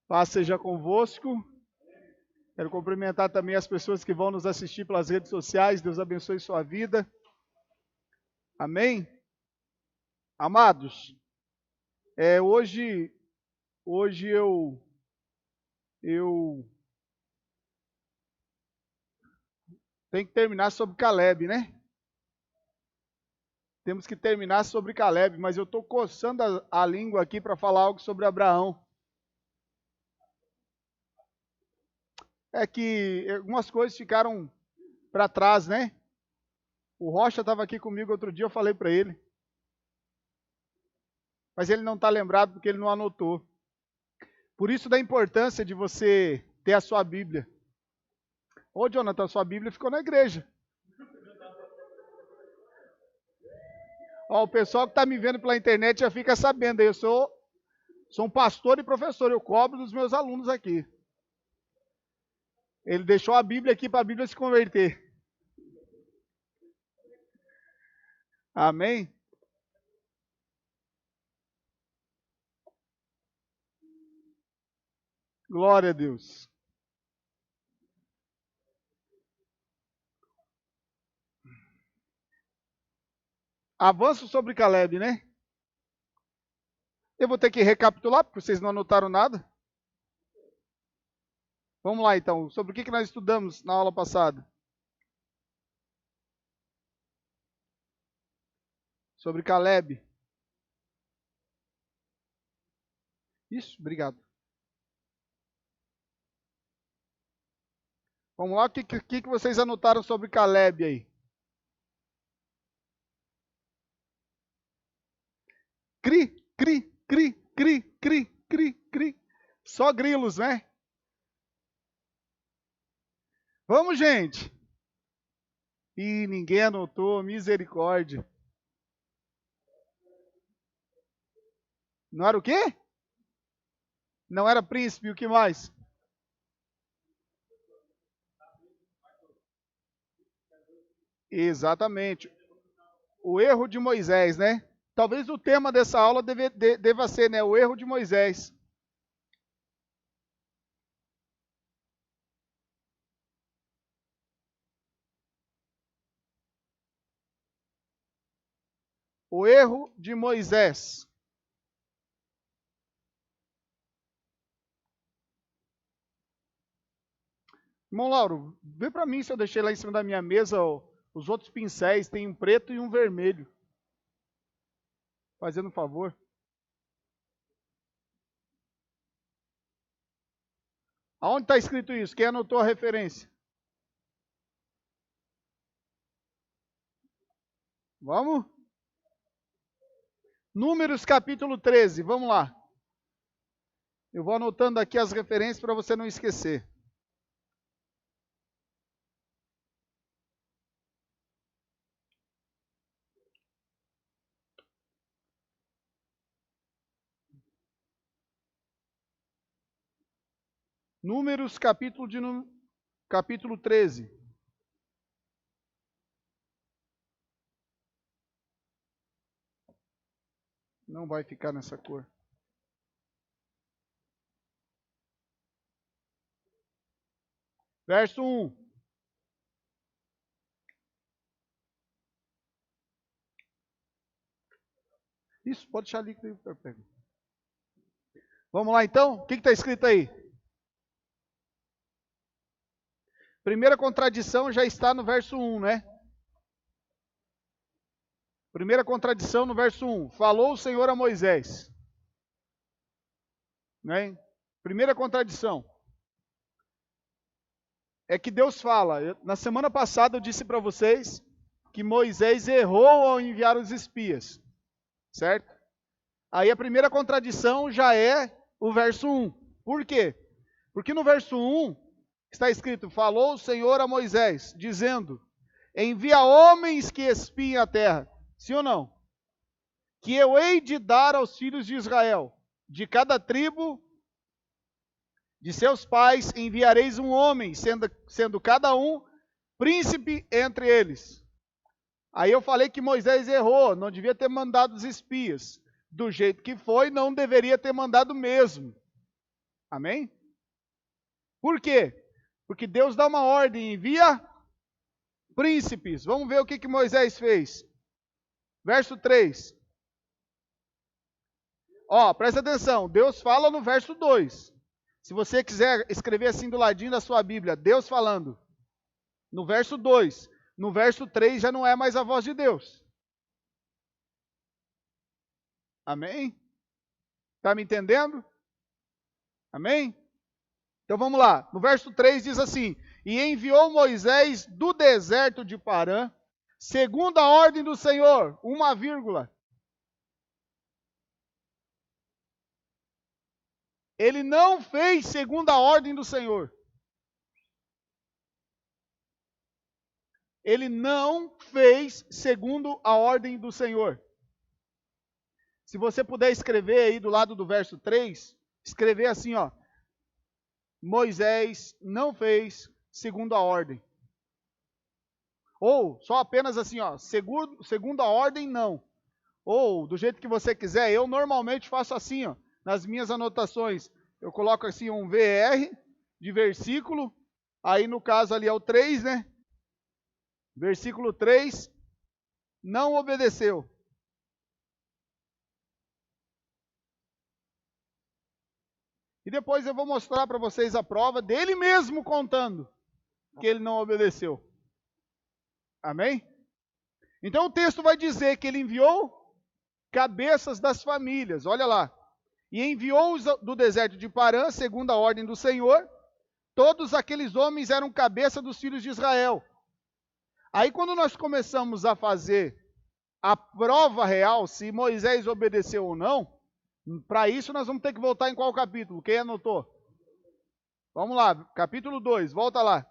Paz seja convosco. Quero cumprimentar também as pessoas que vão nos assistir pelas redes sociais. Deus abençoe sua vida. Amém? Amados, hoje eu tenho que terminar sobre Caleb, né? Temos que terminar sobre Caleb, mas eu estou coçando a língua aqui para falar algo sobre Abraão. É que algumas coisas ficaram para trás, né? O Rocha estava aqui comigo outro dia, eu falei para ele. Mas ele não está lembrado porque ele não anotou. Por isso da importância de você ter a sua Bíblia. Ô, Jonathan, sua Bíblia ficou na igreja. Ó, o pessoal que está me vendo pela internet já fica sabendo. Eu sou um pastor e professor, eu cobro dos meus alunos aqui. Ele deixou a Bíblia aqui para a Bíblia se converter. Amém? Glória a Deus. Avanço sobre Caleb, né? Eu vou ter que recapitular, porque vocês não anotaram nada. Vamos lá, então. Sobre o que nós estudamos na aula passada? Sobre Caleb. Isso, obrigado. Vamos lá, o que vocês anotaram sobre Caleb aí? Cri, cri, cri, cri, cri, cri, cri. Só grilos, né? Vamos, gente. Ih, ninguém anotou, misericórdia. Não era o quê? Não era príncipe, o que mais? Exatamente. O erro de Moisés, né? Talvez o tema dessa aula deva ser, né? O erro de Moisés. O erro de Moisés. Irmão Lauro, vê para mim se eu deixei lá em cima da minha mesa os outros pincéis. Tem um preto e um vermelho. Fazendo um favor. Aonde está escrito isso? Quem anotou a referência? Vamos? Números capítulo 13, vamos lá. Eu vou anotando aqui as referências para você não esquecer. Números capítulo 13. Não vai ficar nessa cor. Verso 1. Isso, pode deixar ali que eu pego. Vamos lá então? O que está escrito aí? Primeira contradição já está no verso 1, né? Primeira contradição no verso 1. Falou o Senhor a Moisés. Né? Primeira contradição. É que Deus fala. Na semana passada eu disse para vocês que Moisés errou ao enviar os espias. Certo? Aí a primeira contradição já é o verso 1. Por quê? Porque no verso 1 está escrito: falou o Senhor a Moisés, dizendo: envia homens que espiem a terra. Sim ou não? Que eu hei de dar aos filhos de Israel, de cada tribo de seus pais enviareis um homem, sendo cada um príncipe entre eles. Aí eu falei que Moisés errou, não devia ter mandado os espias. Do jeito que foi, não deveria ter mandado mesmo. Amém? Por quê? Porque Deus dá uma ordem, envia príncipes. Vamos ver o que Moisés fez. Verso 3. Ó, presta atenção. Deus fala no verso 2. Se você quiser escrever assim do ladinho da sua Bíblia, Deus falando. No verso 2. No verso 3 já não é mais a voz de Deus. Amém? Está me entendendo? Amém? Então vamos lá. No verso 3 diz assim: E enviou Moisés do deserto de Parã, segundo a ordem do Senhor, uma vírgula. Ele não fez segundo a ordem do Senhor. Ele não fez segundo a ordem do Senhor. Se você puder escrever aí do lado do verso 3, escrever assim, ó. Moisés não fez segundo a ordem. Ou só apenas assim, ó, segundo a ordem, não. Ou do jeito que você quiser, eu normalmente faço assim, ó, nas minhas anotações. Eu coloco assim um VR de versículo, aí no caso ali é o 3, né? Versículo 3, não obedeceu. E depois eu vou mostrar para vocês a prova dele mesmo contando que ele não obedeceu. Amém? Então o texto vai dizer que ele enviou cabeças das famílias, olha lá. E enviou-os do deserto de Parã, segundo a ordem do Senhor. Todos aqueles homens eram cabeça dos filhos de Israel. Aí quando nós começamos a fazer a prova real, se Moisés obedeceu ou não, para isso nós vamos ter que voltar em qual capítulo? Quem anotou? Vamos lá, capítulo 2, volta lá.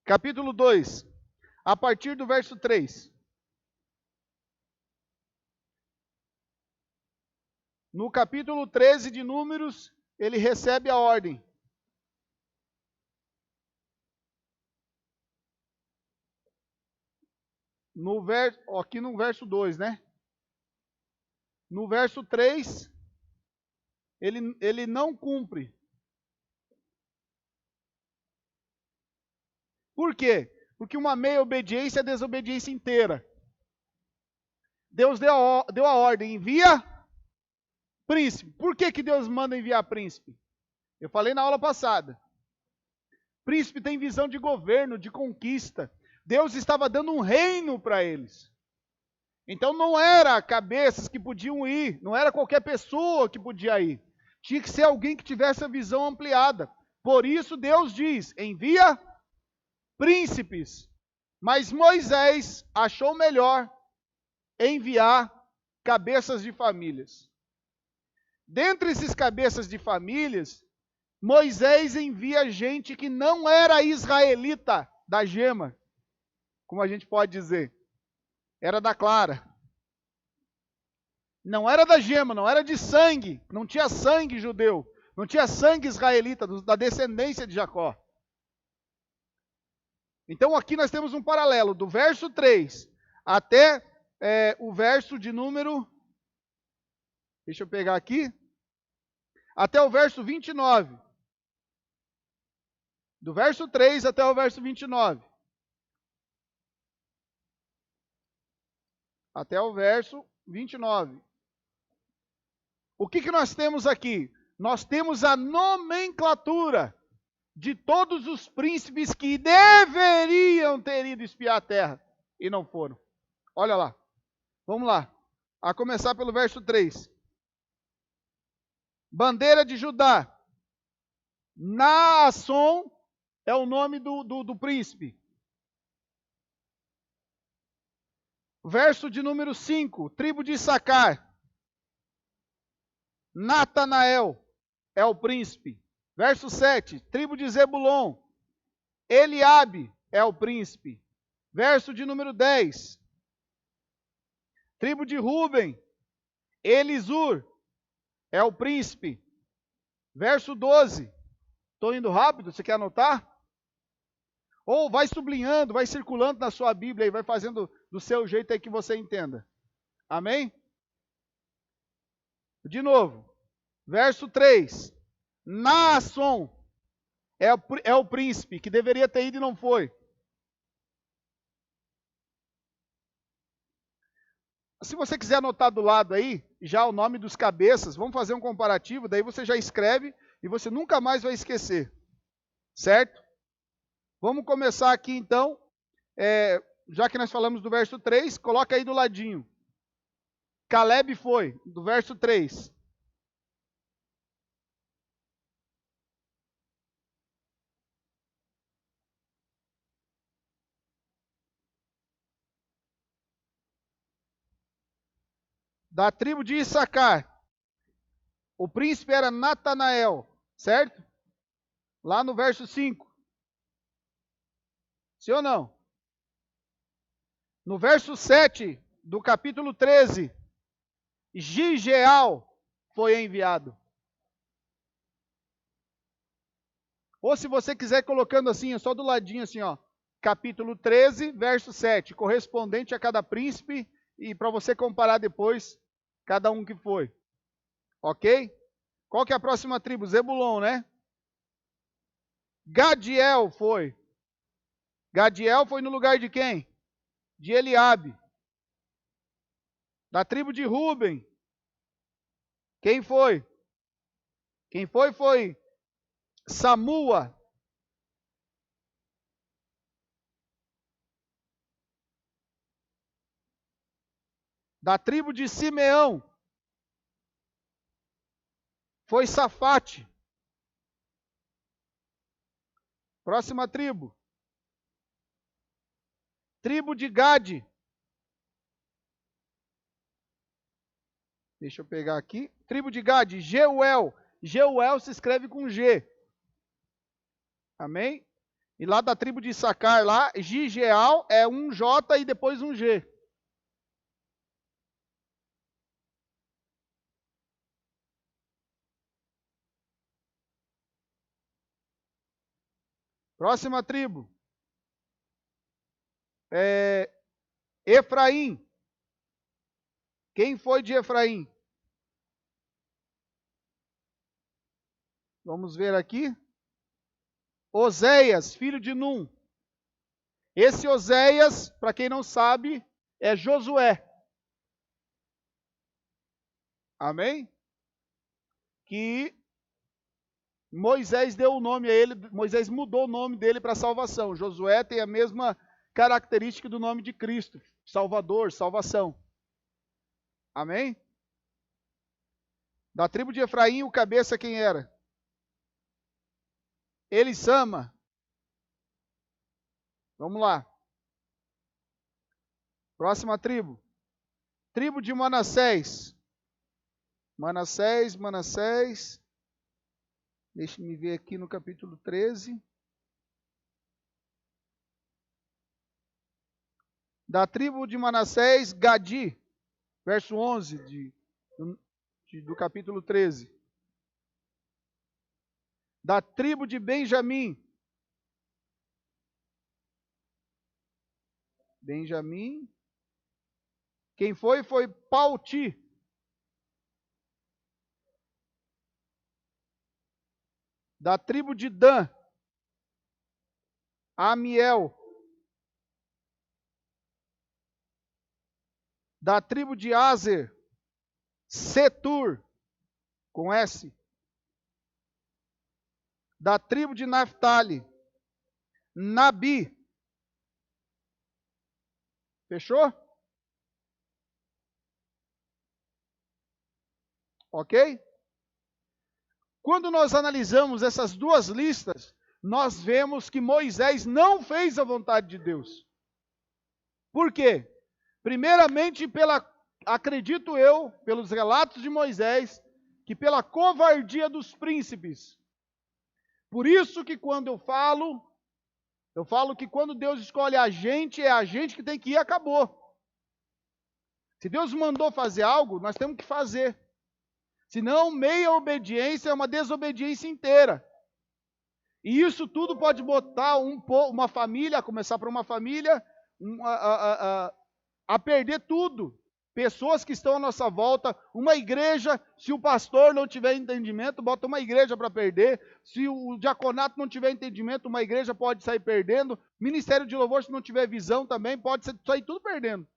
Capítulo 2, a partir do verso 3. No capítulo 13 de Números, ele recebe a ordem. Aqui no verso 2, né? No verso 3, ele não cumpre. Por quê? Porque uma meia obediência é desobediência inteira. Deus deu a ordem, envia príncipe. Por que Deus manda enviar príncipe? Eu falei na aula passada. Príncipe tem visão de governo, de conquista. Deus estava dando um reino para eles. Então não era cabeças que podiam ir, não era qualquer pessoa que podia ir. Tinha que ser alguém que tivesse a visão ampliada. Por isso Deus diz, envia príncipes. Mas Moisés achou melhor enviar cabeças de famílias. Dentre esses cabeças de famílias, Moisés envia gente que não era israelita da gema, como a gente pode dizer. Era da clara. Não era da gema, não era de sangue. Não tinha sangue judeu. Não tinha sangue israelita, da descendência de Jacó. Então aqui nós temos um paralelo do verso 3 até o verso de número... Deixa eu pegar aqui. Até o verso 29. Do verso 3 até o verso 29. Até o verso 29. O que nós temos aqui? Nós temos a nomenclatura de todos os príncipes que deveriam ter ido espiar a terra e não foram. Olha lá. Vamos lá. A começar pelo verso 3. Bandeira de Judá. Naasson é o nome do príncipe. Verso de número 5. Tribo de Issacar. Natanael é o príncipe. Verso 7. Tribo de Zebulon. Eliabe é o príncipe. Verso de número 10. Tribo de Ruben. Elisur é o príncipe. Verso 12. Estou indo rápido, você quer anotar? Ou vai sublinhando, vai circulando na sua Bíblia e vai fazendo do seu jeito aí que você entenda. Amém? De novo, verso 3. Naasson é o príncipe que deveria ter ido e não foi. Se você quiser anotar do lado aí, já o nome dos cabeças, vamos fazer um comparativo, daí você já escreve e você nunca mais vai esquecer. Certo? Vamos começar aqui então, já que nós falamos do verso 3, coloca aí do ladinho. Caleb foi, do verso 3. Da tribo de Issacar, o príncipe era Natanael, certo? Lá no verso 5. Sim ou não? No verso 7 do capítulo 13, Gigeal foi enviado. Ou se você quiser colocando assim, só do ladinho assim, ó, capítulo 13, verso 7, correspondente a cada príncipe, e para você comparar depois cada um que foi. Ok? Qual que é a próxima tribo? Zebulon, né? Gadiel foi. Gadiel foi no lugar de quem? De Eliabe. Da tribo de Ruben. Quem foi? Quem foi Samua. Da tribo de Simeão, foi Safate. Próxima tribo. Tribo de Gade. Deixa eu pegar aqui. Tribo de Gade, Jeuel. Jeuel se escreve com G. Amém? E lá da tribo de Issacar, lá, Gigeal é um J e depois um G. Próxima tribo. Efraim. Quem foi de Efraim? Vamos ver aqui. Oséias, filho de Num. Esse Oséias, para quem não sabe, é Josué. Amém? Que Moisés deu o nome a ele, Moisés mudou o nome dele para salvação. Josué tem a mesma característica do nome de Cristo, Salvador, salvação. Amém? Da tribo de Efraim, o cabeça quem era? Elissama. Vamos lá. Próxima tribo. Tribo de Manassés. Manassés. Deixa-me ver aqui no capítulo 13. Da tribo de Manassés, Gadi. Verso 11 do capítulo 13. Da tribo de Benjamim. Quem foi Pauti. Da tribo de Dan, Amiel. Da tribo de Azer, Setur, com S. Da tribo de Naphtali, Nabi. Fechou? Ok? Quando nós analisamos essas duas listas, nós vemos que Moisés não fez a vontade de Deus. Por quê? Primeiramente, acredito eu, pelos relatos de Moisés, que pela covardia dos príncipes. Por isso que quando eu falo que quando Deus escolhe a gente, é a gente que tem que ir, acabou. Se Deus mandou fazer algo, nós temos que fazer. Senão, meia obediência é uma desobediência inteira. E isso tudo pode botar uma família, a começar por uma família, a perder tudo. Pessoas que estão à nossa volta, uma igreja, se o pastor não tiver entendimento, bota uma igreja para perder. Se o diaconato não tiver entendimento, uma igreja pode sair perdendo. Ministério de louvor, se não tiver visão também, pode sair tudo perdendo.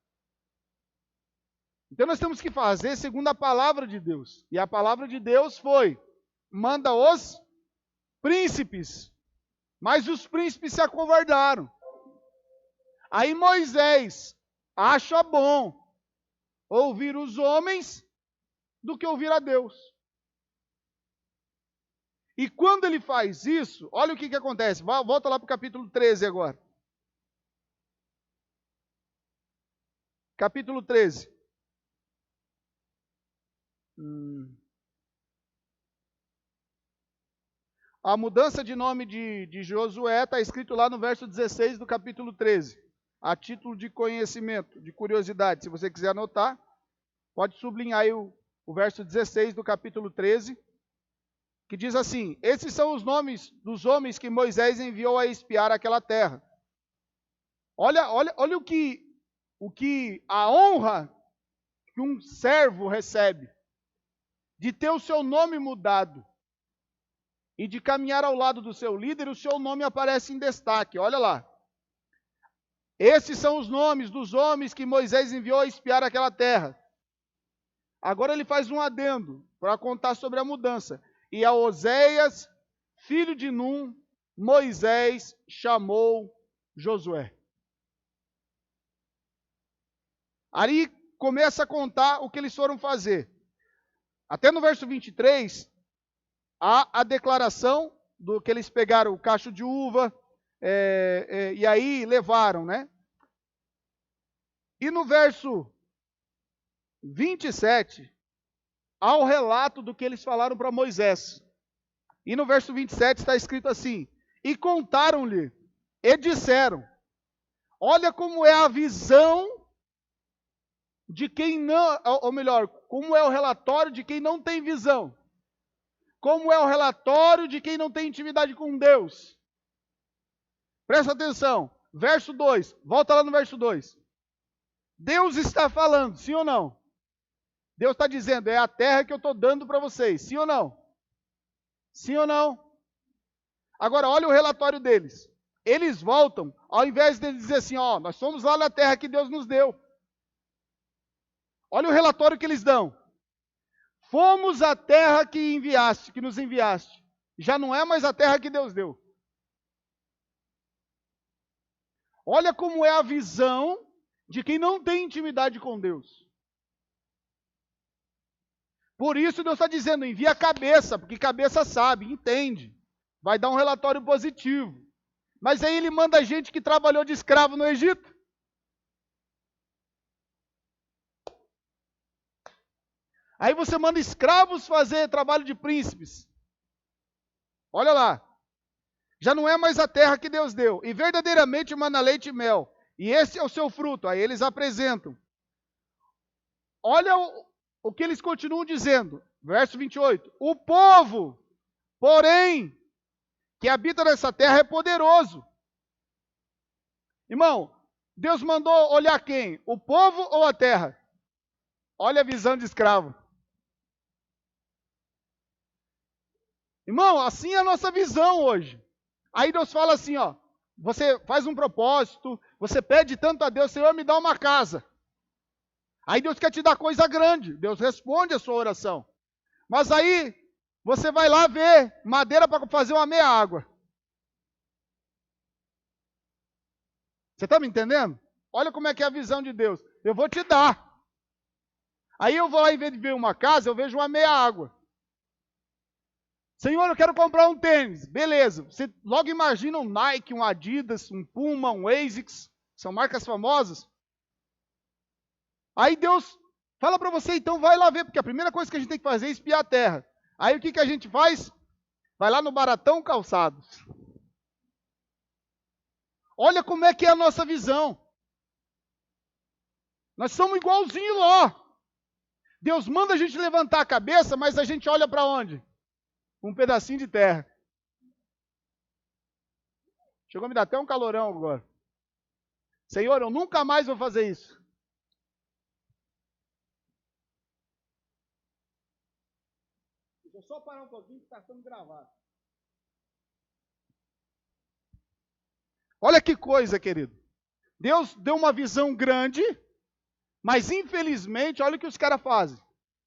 Então nós temos que fazer segundo a palavra de Deus. E a palavra de Deus foi: manda os príncipes. Mas os príncipes se acovardaram. Aí Moisés acha bom ouvir os homens do que ouvir a Deus. E quando ele faz isso, olha o que acontece. Volta lá para o capítulo 13 agora. Capítulo 13. A mudança de nome de Josué está escrito lá no verso 16 do capítulo 13. A título de conhecimento, de curiosidade. Se você quiser anotar, pode sublinhar aí o verso 16 do capítulo 13, que diz assim: esses são os nomes dos homens que Moisés enviou a espiar aquela terra. Olha o que a honra que um servo recebe de ter o seu nome mudado e de caminhar ao lado do seu líder, o seu nome aparece em destaque. Olha lá. Esses são os nomes dos homens que Moisés enviou a espiar aquela terra. Agora ele faz um adendo para contar sobre a mudança. E a Oséias, filho de Num, Moisés chamou Josué. Aí começa a contar o que eles foram fazer. Até no verso 23, há a declaração do que eles pegaram o cacho de uva, e aí levaram, né? E no verso 27, há o relato do que eles falaram para Moisés. E no verso 27 está escrito assim: e contaram-lhe, e disseram. Olha como é a visão de quem não, ou melhor, como é o relatório de quem não tem visão. Como é o relatório de quem não tem intimidade com Deus. Presta atenção, verso 2, volta lá no verso 2. Deus está falando, sim ou não? Deus está dizendo, é a terra que eu estou dando para vocês, sim ou não? Sim ou não? Agora, olha o relatório deles. Eles voltam, ao invés de dizer assim, ó, nós fomos lá na terra que Deus nos deu. Olha o relatório que eles dão. Fomos à terra que enviaste, que nos enviaste. Já não é mais a terra que Deus deu. Olha como é a visão de quem não tem intimidade com Deus. Por isso Deus está dizendo, envia a cabeça, porque cabeça sabe, entende. Vai dar um relatório positivo. Mas aí ele manda gente que trabalhou de escravo no Egito. Aí você manda escravos fazer trabalho de príncipes. Olha lá. Já não é mais a terra que Deus deu. E verdadeiramente mana leite e mel. E esse é o seu fruto. Aí eles apresentam. Olha o que eles continuam dizendo. Verso 28. O povo, porém, que habita nessa terra é poderoso. Irmão, Deus mandou olhar quem? O povo ou a terra? Olha a visão de escravo. Irmão, assim é a nossa visão hoje. Aí Deus fala assim, ó, você faz um propósito, você pede tanto a Deus, Senhor, me dá uma casa. Aí Deus quer te dar coisa grande, Deus responde a sua oração. Mas aí, você vai lá ver madeira para fazer uma meia água. Você está me entendendo? Olha como é que é a visão de Deus. Eu vou te dar. Aí eu vou lá, em vez de ver uma casa, eu vejo uma meia água. Senhor, eu quero comprar um tênis. Beleza. Você logo imagina um Nike, um Adidas, um Puma, um ASICS. São marcas famosas. Aí Deus fala para você, então vai lá ver, porque a primeira coisa que a gente tem que fazer é espiar a terra. Aí o que a gente faz? Vai lá no Baratão Calçados. Olha como é que é a nossa visão. Nós somos igualzinho Ló. Deus manda a gente levantar a cabeça, mas a gente olha para onde? Um pedacinho de terra. Chegou a me dar até um calorão agora. Senhor, eu nunca mais vou fazer isso. Deixa eu só parar um pouquinho que está sendo gravado. Olha que coisa, querido. Deus deu uma visão grande, mas infelizmente, olha o que os caras fazem.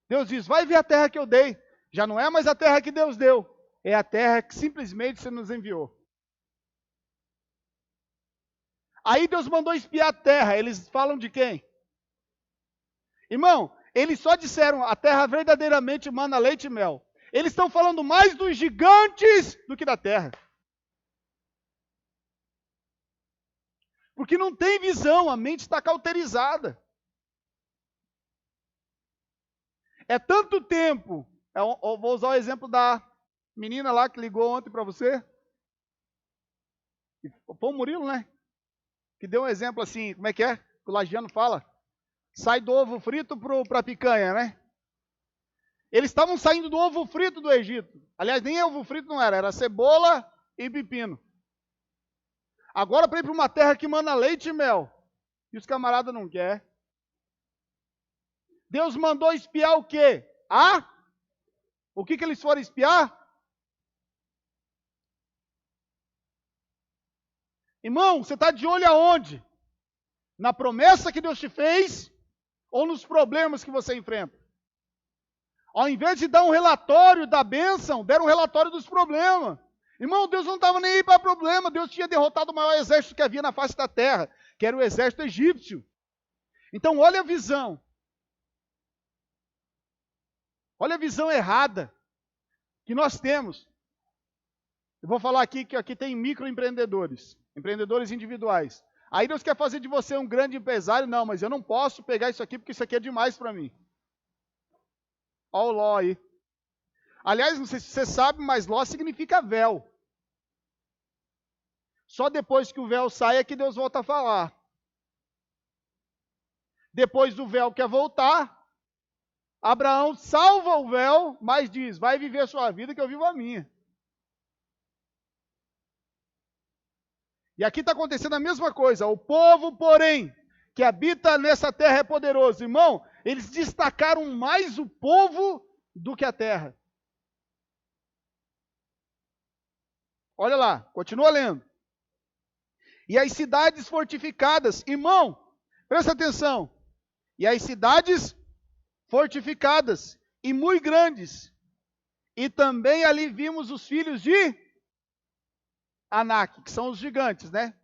Deus diz, vai ver a terra que eu dei. Já não é mais a terra que Deus deu. É a terra que simplesmente você nos enviou. Aí Deus mandou espiar a terra. Eles falam de quem? Irmão, eles só disseram, a terra verdadeiramente mana leite e mel. Eles estão falando mais dos gigantes do que da terra. Porque não tem visão, a mente está cauterizada. É tanto tempo. Eu vou usar o exemplo da menina lá que ligou ontem para você. Foi o Murilo, né? Que deu um exemplo assim, como é que é? O lagiano fala. Sai do ovo frito para a picanha, né? Eles estavam saindo do ovo frito do Egito. Aliás, nem ovo frito não era cebola e pepino. Agora para ir para uma terra que mana leite e mel. E os camaradas não querem. Deus mandou espiar o quê? O que eles foram espiar? Irmão, você está de olho aonde? Na promessa que Deus te fez ou nos problemas que você enfrenta? Ao invés de dar um relatório da bênção, deram um relatório dos problemas. Irmão, Deus não estava nem aí para problema. Deus tinha derrotado o maior exército que havia na face da terra, que era o exército egípcio. Então, olha a visão. Olha a visão errada que nós temos. Eu vou falar aqui que aqui tem microempreendedores, empreendedores individuais. Aí Deus quer fazer de você um grande empresário. Não, mas eu não posso pegar isso aqui porque isso aqui é demais para mim. Olha o Ló aí. Aliás, não sei se você sabe, mas Ló significa véu. Só depois que o véu sai é que Deus volta a falar. Depois do véu quer voltar, Abraão salva o véu, mas diz, vai viver a sua vida que eu vivo a minha. E aqui está acontecendo a mesma coisa. O povo, porém, que habita nessa terra é poderoso. Irmão, eles destacaram mais o povo do que a terra. Olha lá, continua lendo. E as cidades fortificadas. Irmão, presta atenção. E as cidades fortificadas e muito grandes. E também ali vimos os filhos de Anak, que são os gigantes, né?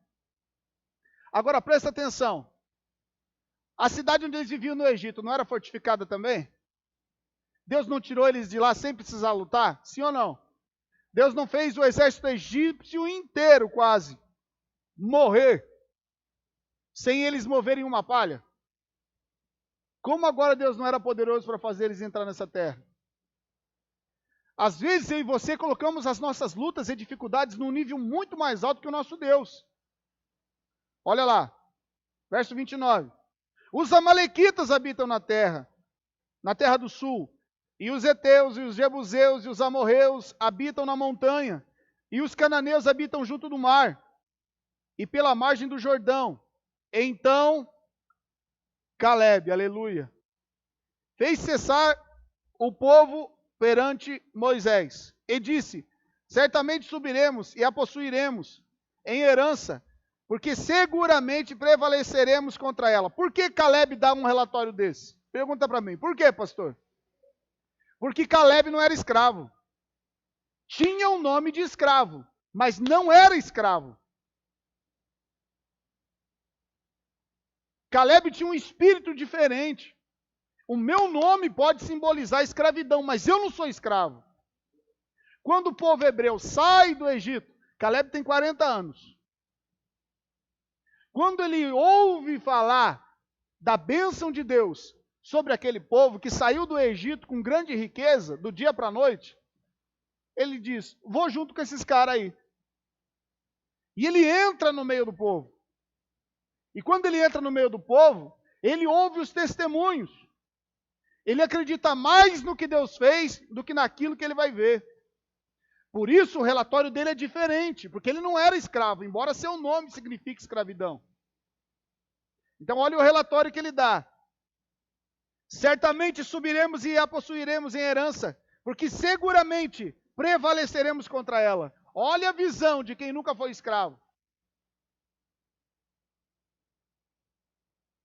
Agora presta atenção. A cidade onde eles viviam no Egito não era fortificada também? Deus não tirou eles de lá sem precisar lutar? Sim ou não? Deus não fez o exército egípcio inteiro quase morrer sem eles moverem uma palha? Como agora Deus não era poderoso para fazer eles entrar nessa terra? Às vezes eu e você colocamos as nossas lutas e dificuldades num nível muito mais alto que o nosso Deus. Olha lá, verso 29. Os amalequitas habitam na terra do sul. E os heteus, e os jebuseus, e os amorreus habitam na montanha. E os cananeus habitam junto do mar, e pela margem do Jordão. Então, Calebe, aleluia, fez cessar o povo perante Moisés. E disse, certamente subiremos e a possuiremos em herança, porque seguramente prevaleceremos contra ela. Por que Calebe dá um relatório desse? Pergunta para mim. Por quê, pastor? Porque Calebe não era escravo. Tinha o nome de escravo, mas não era escravo. Calebe tinha um espírito diferente. O meu nome pode simbolizar a escravidão, mas eu não sou escravo. Quando o povo hebreu sai do Egito, Calebe tem 40 anos. Quando ele ouve falar da bênção de Deus sobre aquele povo que saiu do Egito com grande riqueza, do dia para a noite, ele diz, vou junto com esses caras aí. E ele entra no meio do povo. E quando ele entra no meio do povo, ele ouve os testemunhos. Ele acredita mais no que Deus fez do que naquilo que ele vai ver. Por isso o relatório dele é diferente, porque ele não era escravo, embora seu nome signifique escravidão. Então olha o relatório que ele dá. Certamente subiremos e a possuiremos em herança, porque seguramente prevaleceremos contra ela. Olha a visão de quem nunca foi escravo.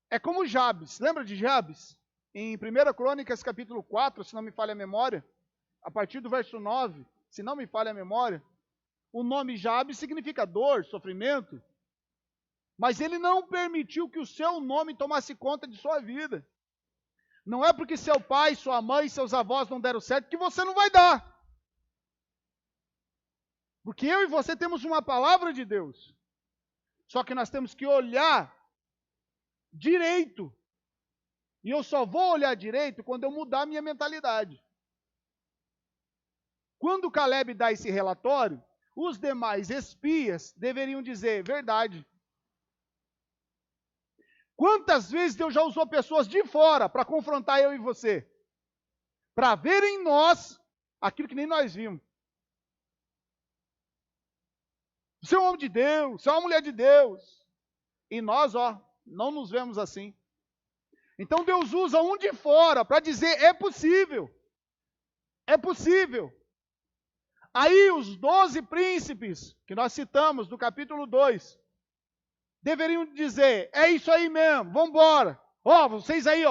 É como Jabes. Lembra de Jabes? Em 1 Crônicas, capítulo 4, se não me falha a memória, a partir do verso 9, se não me falha a memória, o nome Jabes significa dor, sofrimento, mas ele não permitiu que o seu nome tomasse conta de sua vida. Não é porque seu pai, sua mãe, seus avós não deram certo que você não vai dar. Porque eu e você temos uma palavra de Deus. Só que nós temos que olhar direito. E eu só vou olhar direito quando eu mudar a minha mentalidade. Quando Caleb dá esse relatório, os demais espias deveriam dizer verdade. Quantas vezes Deus já usou pessoas de fora para confrontar eu e você? Para ver em nós aquilo que nem nós vimos. Você é um homem de Deus, você é uma mulher de Deus. E nós, não nos vemos assim. Então Deus usa um de fora para dizer, é possível. É possível. Aí os 12 príncipes, que nós citamos do capítulo 2, deveriam dizer, é isso aí mesmo, vamos embora. Vocês aí,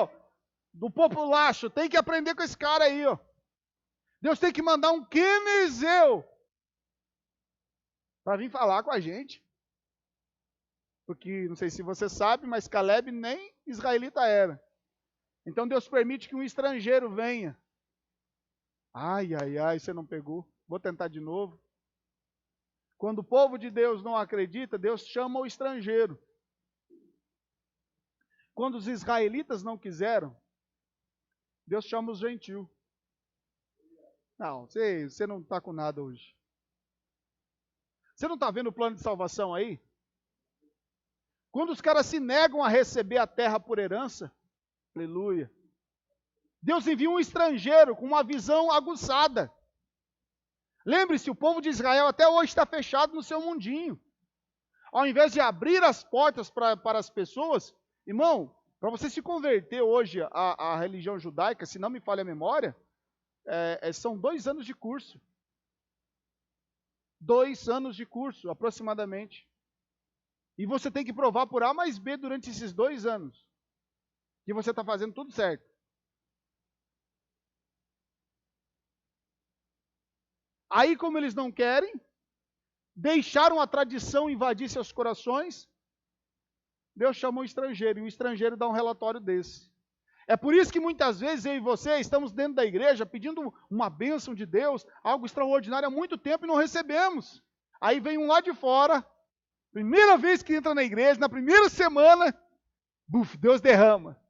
do populacho, tem que aprender com esse cara aí, Deus tem que mandar um quenezeu para vir falar com a gente. Porque, não sei se você sabe, mas Caleb nem israelita era. Então Deus permite que um estrangeiro venha. Ai, você não pegou. Vou tentar de novo. Quando o povo de Deus não acredita, Deus chama o estrangeiro. Quando os israelitas não quiseram, Deus chama os gentios. Não, você não está com nada hoje. Você não está vendo o plano de salvação aí? Quando os caras se negam a receber a terra por herança, aleluia, Deus envia um estrangeiro com uma visão aguçada. Lembre-se, o povo de Israel até hoje está fechado no seu mundinho. Ao invés de abrir as portas para as pessoas, irmão, para você se converter hoje à religião judaica, se não me falha a memória, são 2 anos de curso. 2 anos de curso, aproximadamente. E você tem que provar por A mais B durante esses 2 anos que você está fazendo tudo certo. Aí, como eles não querem, deixaram a tradição invadir seus corações, Deus chamou o estrangeiro, e o estrangeiro dá um relatório desse. É por isso que muitas vezes eu e você estamos dentro da igreja pedindo uma bênção de Deus, algo extraordinário há muito tempo e não recebemos. Aí vem um lá de fora, primeira vez que entra na igreja, na primeira semana, Deus derrama.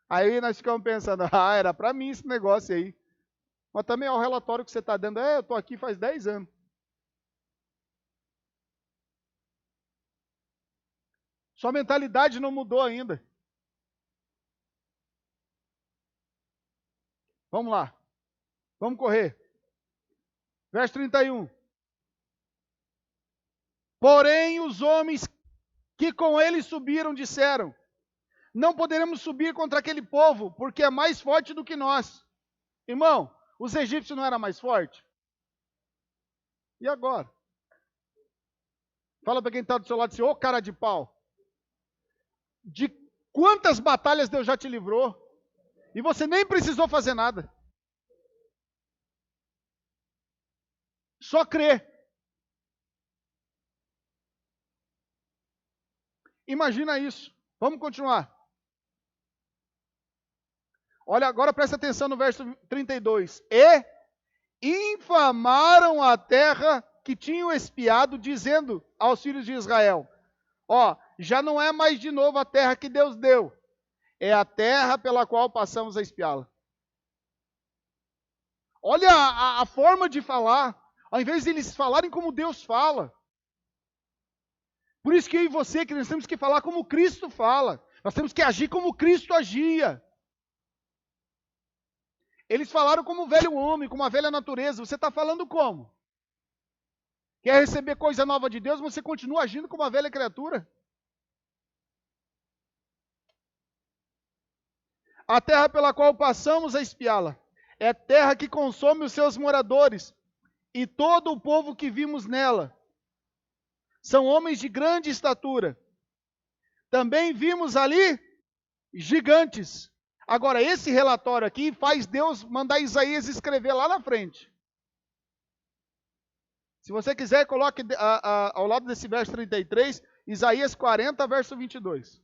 Aí nós ficamos pensando, era para mim esse negócio aí. Mas também é o relatório que você está dando, eu estou aqui faz 10 anos. Sua mentalidade não mudou ainda. Vamos lá. Vamos correr. Verso 31. Porém, os homens que com ele subiram disseram, não poderemos subir contra aquele povo, porque é mais forte do que nós. Irmão, os egípcios não eram mais fortes? E agora? Fala para quem está do seu lado assim, ô cara de pau. De quantas batalhas Deus já te livrou? E você nem precisou fazer nada. Só crer. Imagina isso. Vamos continuar. Olha, agora presta atenção no verso 32. E infamaram a terra que tinham espiado, dizendo aos filhos de Israel, já não é mais de novo a terra que Deus deu, é a terra pela qual passamos a espiá-la. Olha a forma de falar, ao invés de eles falarem como Deus fala. Por isso que eu e você, que nós temos que falar como Cristo fala. Nós temos que agir como Cristo agia. Eles falaram como o velho homem, como a velha natureza. Você está falando como? Quer receber coisa nova de Deus, você continua agindo como uma velha criatura? A terra pela qual passamos a espiá-la é terra que consome os seus moradores e todo o povo que vimos nela. São homens de grande estatura. Também vimos ali gigantes. Agora, esse relatório aqui faz Deus mandar Isaías escrever lá na frente. Se você quiser, coloque ao lado desse verso 33, Isaías 40, verso 22.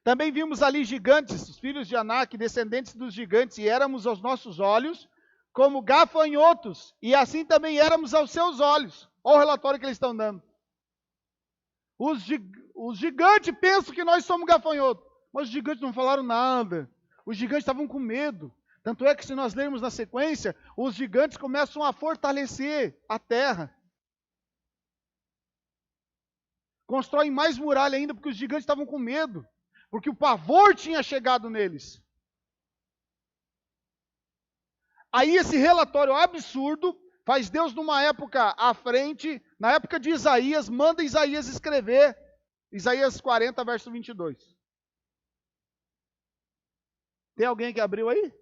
Também vimos ali gigantes, os filhos de Anak, descendentes dos gigantes, e éramos aos nossos olhos como gafanhotos, e assim também éramos aos seus olhos. Olha o relatório que eles estão dando. Os gigantes pensam que nós somos gafanhotos, mas os gigantes não falaram nada. Os gigantes estavam com medo. Tanto é que, se nós lermos na sequência, os gigantes começam a fortalecer a terra. Constroem mais muralha ainda, porque os gigantes estavam com medo. Porque o pavor tinha chegado neles. Aí esse relatório absurdo faz Deus, numa época à frente, na época de Isaías, manda Isaías escrever Isaías 40, verso 22. Tem alguém que abriu aí?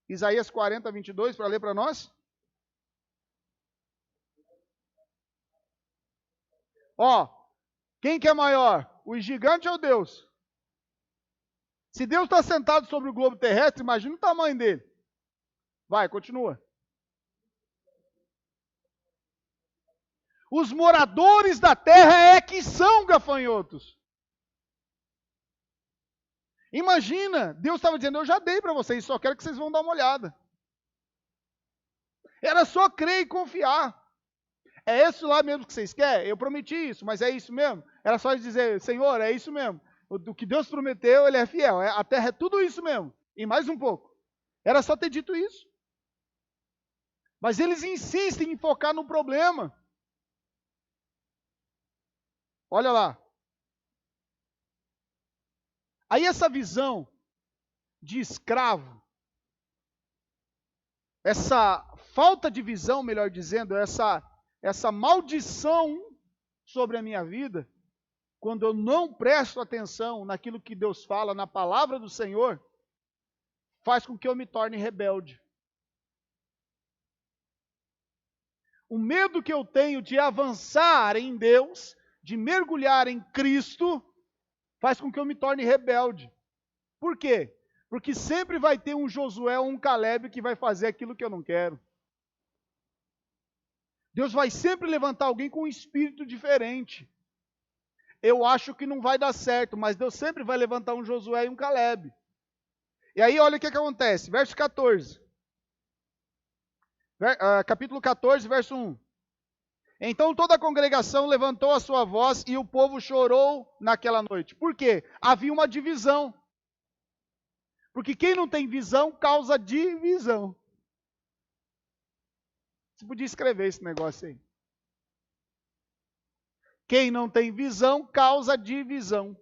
Isaías 40, 22, para ler para nós? Ó, quem que é maior? O gigante ou Deus? Se Deus está sentado sobre o globo terrestre, imagina o tamanho dele. Vai, continua. Os moradores da terra é que são gafanhotos. Imagina, Deus estava dizendo, eu já dei para vocês, só quero que vocês vão dar uma olhada. Era só crer e confiar. É isso lá mesmo que vocês querem? Eu prometi isso, mas é isso mesmo? Era só dizer, Senhor, é isso mesmo. O que Deus prometeu, Ele é fiel. A terra é tudo isso mesmo. E mais um pouco. Era só ter dito isso. Mas eles insistem em focar no problema. Olha lá. Aí essa visão de escravo, essa falta de visão, melhor dizendo, essa maldição sobre a minha vida, quando eu não presto atenção naquilo que Deus fala, na palavra do Senhor, faz com que eu me torne rebelde. O medo que eu tenho de avançar em Deus, de mergulhar em Cristo, faz com que eu me torne rebelde. Por quê? Porque sempre vai ter um Josué ou um Caleb que vai fazer aquilo que eu não quero. Deus vai sempre levantar alguém com um espírito diferente. Eu acho que não vai dar certo, mas Deus sempre vai levantar um Josué e um Caleb. E aí olha o que acontece, verso 14. Capítulo 14, verso 1. Então toda a congregação levantou a sua voz e o povo chorou naquela noite. Por quê? Havia uma divisão. Porque quem não tem visão causa divisão. Você podia escrever esse negócio aí. Quem não tem visão causa divisão.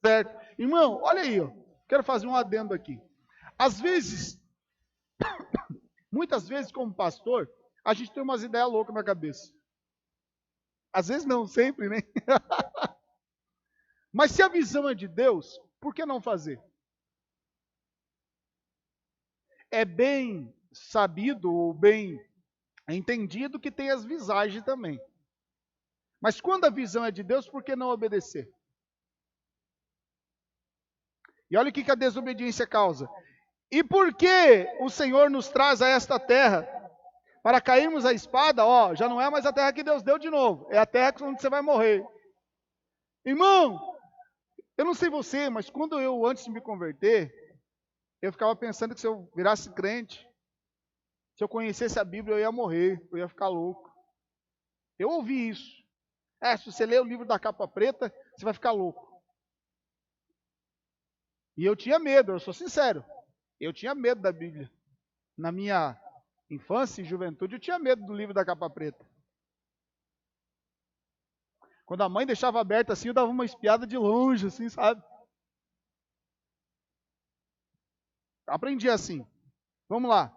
Certo. Irmão, olha aí, ó. Quero fazer um adendo aqui. Às vezes, muitas vezes como pastor, a gente tem umas ideias loucas na cabeça. Às vezes não, sempre, né? Mas se a visão é de Deus, por que não fazer? É bem sabido ou bem entendido que tem as visagens também. Mas quando a visão é de Deus, por que não obedecer? E olha o que a desobediência causa. E por que o Senhor nos traz a esta terra? Para cairmos a espada, ó, já não é mais a terra que Deus deu de novo. É a terra onde você vai morrer. Irmão, eu não sei você, mas quando eu, antes de me converter, eu ficava pensando que se eu virasse crente, se eu conhecesse a Bíblia, eu ia morrer, eu ia ficar louco. Eu ouvi isso. Se você ler o livro da capa preta, você vai ficar louco. E eu tinha medo, eu sou sincero. Eu tinha medo da Bíblia. Na minha infância e juventude, eu tinha medo do livro da capa preta. Quando a mãe deixava aberto assim, eu dava uma espiada de longe, assim, sabe? Aprendi assim. Vamos lá.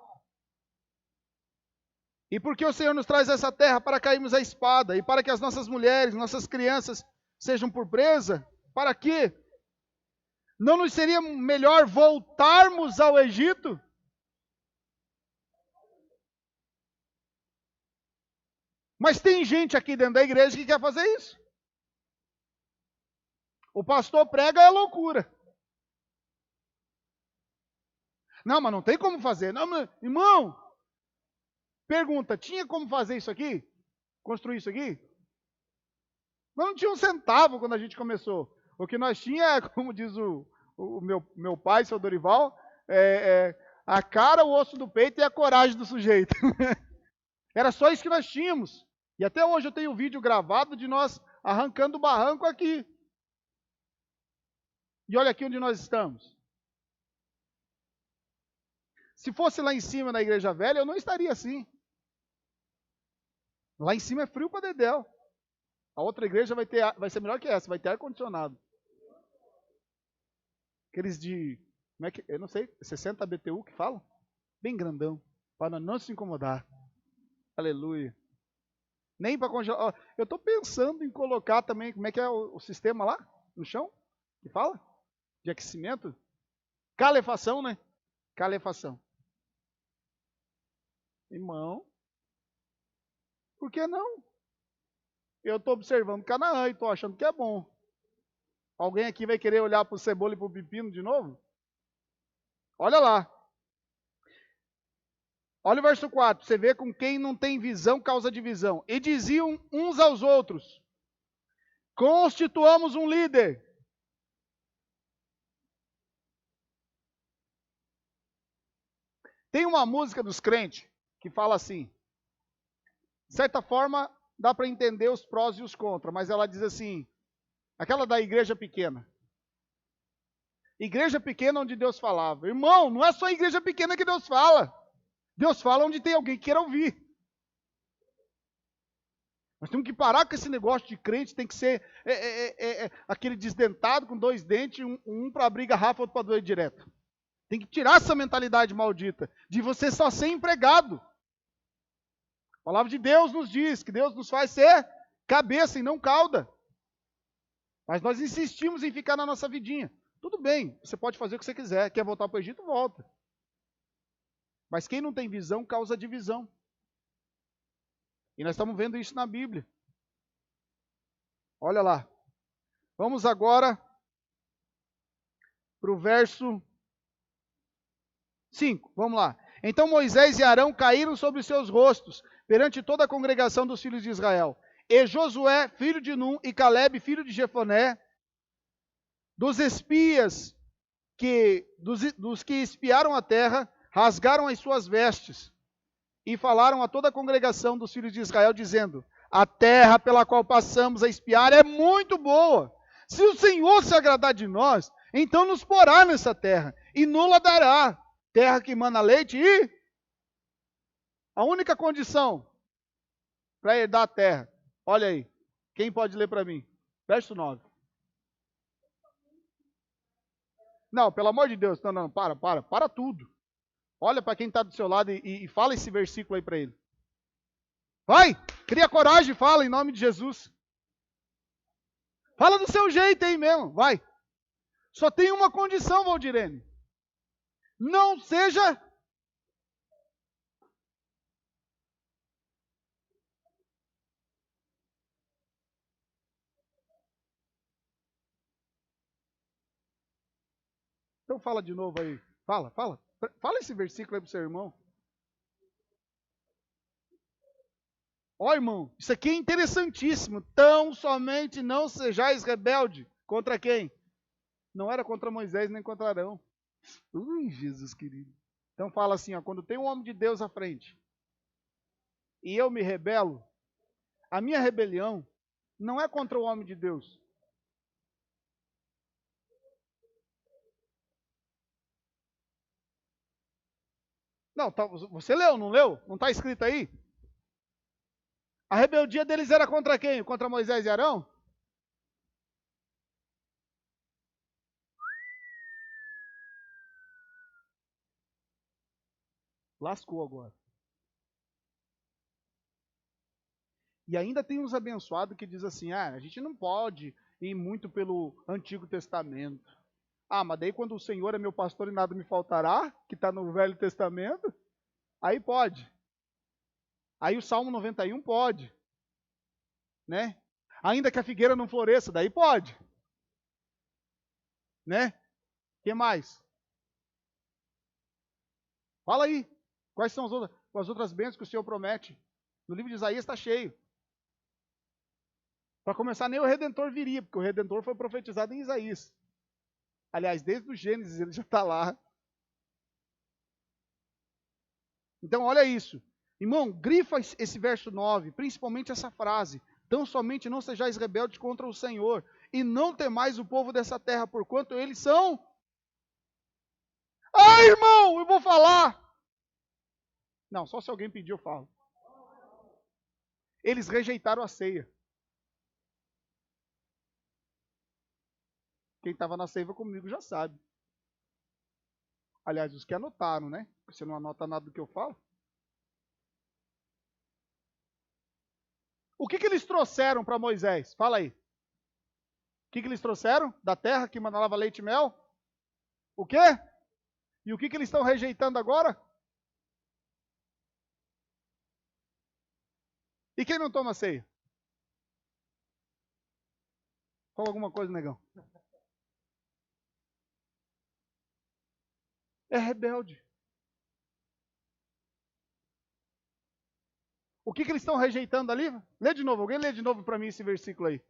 E por que o Senhor nos traz essa terra? Para cairmos a espada e para que as nossas mulheres, nossas crianças sejam por presa? Para quê? Não nos seria melhor voltarmos ao Egito? Mas tem gente aqui dentro da igreja que quer fazer isso. O pastor prega é loucura. Não, mas não tem como fazer. Não, irmão, pergunta, tinha como fazer isso aqui? Construir isso aqui? Nós não tinha um centavo quando a gente começou. O que nós tinha, como diz o meu pai, seu Dorival, a cara, o osso do peito e a coragem do sujeito. Era só isso que nós tínhamos. E até hoje eu tenho um vídeo gravado de nós arrancando o barranco aqui. E olha aqui onde nós estamos. Se fosse lá em cima na Igreja Velha, eu não estaria assim. Lá em cima é frio para dedéu. A outra igreja vai ser melhor que essa, vai ter ar-condicionado. Aqueles de, como é que, eu não sei, 60 BTU que falam? Bem grandão, para não se incomodar. Aleluia. Nem para congelar. Eu estou pensando em colocar também, como é que é o sistema lá, no chão? Que fala? De aquecimento? Calefação, né? Calefação. Irmão, por que não? Eu estou observando Canaã e estou achando que é bom. Alguém aqui vai querer olhar para o cebola e para o pepino de novo? Olha lá. Olha o verso 4. Você vê com quem não tem visão causa divisão. E diziam uns aos outros: constituamos um líder. Tem uma música dos crentes que fala assim. De certa forma, dá para entender os prós e os contras, mas ela diz assim, aquela da igreja pequena. Igreja pequena onde Deus falava. Irmão, não é só igreja pequena que Deus fala. Deus fala onde tem alguém que queira ouvir. Nós temos que parar com esse negócio de crente, tem que ser aquele desdentado com dois dentes, um para abrir garrafa, outro para doer direto. Tem que tirar essa mentalidade maldita de você só ser empregado. A palavra de Deus nos diz que Deus nos faz ser cabeça e não cauda. Mas nós insistimos em ficar na nossa vidinha. Tudo bem, você pode fazer o que você quiser. Quer voltar para o Egito, volta. Mas quem não tem visão causa divisão. E nós estamos vendo isso na Bíblia. Olha lá. Vamos agora para o verso 5. Vamos lá. Então Moisés e Arão caíram sobre os seus rostos perante toda a congregação dos filhos de Israel. E Josué, filho de Num, e Caleb, filho de Jefoné, dos espias, dos que espiaram a terra, rasgaram as suas vestes e falaram a toda a congregação dos filhos de Israel, dizendo: a terra pela qual passamos a espiar é muito boa. Se o Senhor se agradar de nós, então nos porá nessa terra e nos dará terra que mana leite e a única condição para herdar a terra. Olha aí, quem pode ler para mim? Verso 9. Não, pelo amor de Deus, não, para tudo. Olha para quem está do seu lado e fala esse versículo aí para ele. Vai, cria coragem e fala em nome de Jesus. Fala do seu jeito aí mesmo, vai. Só tem uma condição, Valdirene. Não seja... Então fala de novo aí. Fala. Fala esse versículo aí pro seu irmão. Ó, irmão, isso aqui é interessantíssimo. Tão somente não sejais rebelde. Contra quem? Não era contra Moisés nem contra Arão. Ui, Jesus querido. Então fala assim, ó, quando tem um homem de Deus à frente e eu me rebelo, a minha rebelião não é contra o homem de Deus. Não, tá, você leu, não leu? Não está escrito aí? A rebeldia deles era contra quem? Contra Moisés e Arão? Lascou agora. E ainda tem uns abençoados que diz assim, a gente não pode ir muito pelo Antigo Testamento. Ah, mas daí quando o Senhor é meu pastor e nada me faltará, que está no Velho Testamento, aí pode. Aí o Salmo 91 pode, né? Ainda que a figueira não floresça, daí pode. Né? O que mais? Fala aí. Quais são as outras bênçãos que o Senhor promete? No livro de Isaías está cheio. Para começar, nem o Redentor viria, porque o Redentor foi profetizado em Isaías. Aliás, desde o Gênesis ele já está lá. Então, olha isso. Irmão, grifa esse verso 9, principalmente essa frase. Tão somente não sejais rebeldes contra o Senhor, e não temais o povo dessa terra, porquanto eles são... Ah, irmão, eu vou falar. Não, só se alguém pedir eu falo. Eles rejeitaram a ceia. Quem estava na ceia comigo já sabe. Aliás, os que anotaram, né? Você não anota nada do que eu falo. O que eles trouxeram para Moisés? Fala aí. O que eles trouxeram? Da terra que mandava leite e mel? O quê? E o que eles estão rejeitando agora? E quem não toma ceia? Fala alguma coisa, negão. É rebelde. O que eles estão rejeitando ali? Lê de novo. Alguém lê de novo para mim esse versículo aí.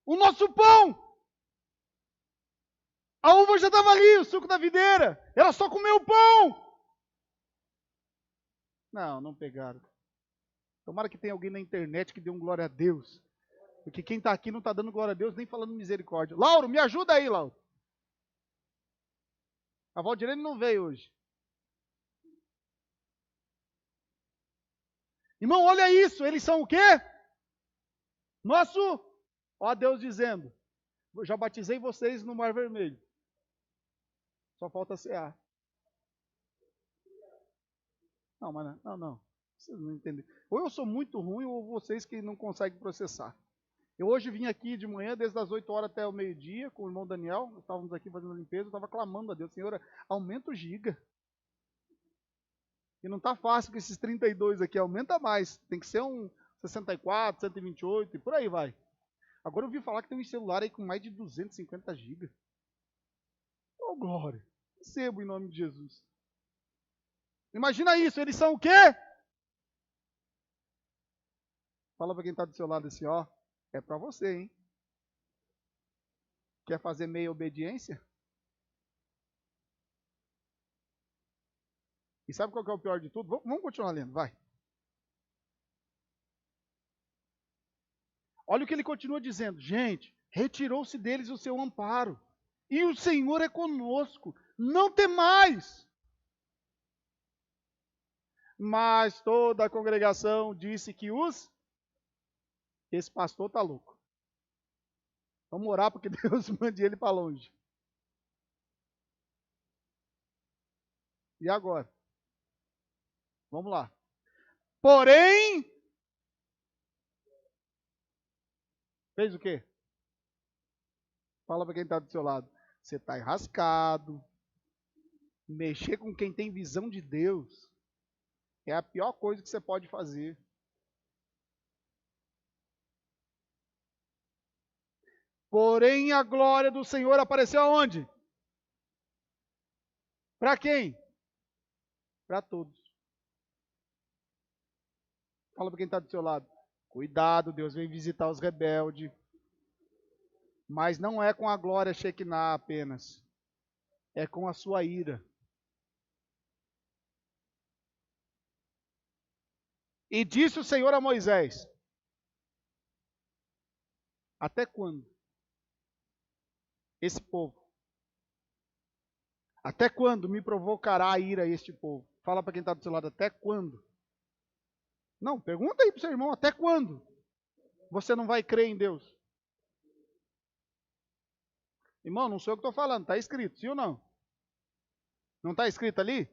O nosso pão! A uva já estava ali, o suco da videira. Ela só comeu o pão. Não, não pegaram. Tomara que tenha alguém na internet que dê um glória a Deus. Porque quem está aqui não está dando glória a Deus nem falando misericórdia. Lauro, me ajuda aí, Lauro. A Valdirene não veio hoje. Irmão, olha isso. Eles são o quê? Nosso, ó Deus dizendo, eu já batizei vocês no Mar Vermelho. Só falta cear. Não, mas não. Vocês não entendem. Ou eu sou muito ruim ou vocês que não conseguem processar. Eu hoje vim aqui de manhã, desde as 8 horas até o meio-dia, com o irmão Daniel. Nós estávamos aqui fazendo a limpeza, eu estava clamando a Deus, Senhor, aumenta o giga. E não está fácil com esses 32 aqui, aumenta mais. Tem que ser um 64, 128 e por aí vai. Agora eu ouvi falar que tem um celular aí com mais de 250 GB. Oh, glória. Recebo em nome de Jesus. Imagina isso, eles são o quê? Fala para quem está do seu lado assim, ó. É para você, hein? Quer fazer meia obediência? E sabe qual que é o pior de tudo? Vamos continuar lendo, vai. Olha o que ele continua dizendo. Gente, retirou-se deles o seu amparo. E o Senhor é conosco. Não temais. Mas toda a congregação disse que esse pastor está louco. Vamos orar porque Deus mande ele para longe. E agora? Vamos lá. Porém, fez o quê? Fala para quem está do seu lado. Você está enrascado. Mexer com quem tem visão de Deus é a pior coisa que você pode fazer. Porém, a glória do Senhor apareceu aonde? Para quem? Para todos. Fala para quem está do seu lado. Cuidado, Deus vem visitar os rebeldes. Mas não é com a glória Shekinah apenas. É com a sua ira. E disse o Senhor a Moisés: até quando? Esse povo. Até quando me provocará a ira este povo? Fala para quem está do seu lado, até quando? Não, pergunta aí para o seu irmão, até quando você não vai crer em Deus? Irmão, não sou eu que estou falando, está escrito, sim ou não? Não está escrito ali?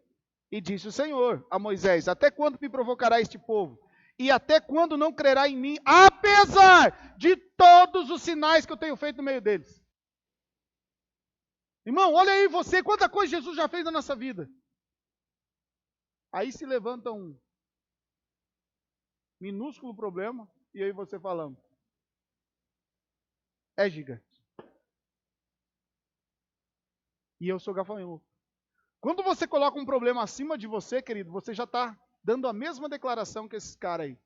E disse o Senhor a Moisés: até quando me provocará este povo? E até quando não crerá em mim, apesar de todos os sinais que eu tenho feito no meio deles? Irmão, olha aí você, quanta coisa Jesus já fez na nossa vida. Aí se levanta um minúsculo problema, e aí você falando. É gigante. E eu sou gafanhoto. Quando você coloca um problema acima de você, querido, você já está dando a mesma declaração que esses caras aí.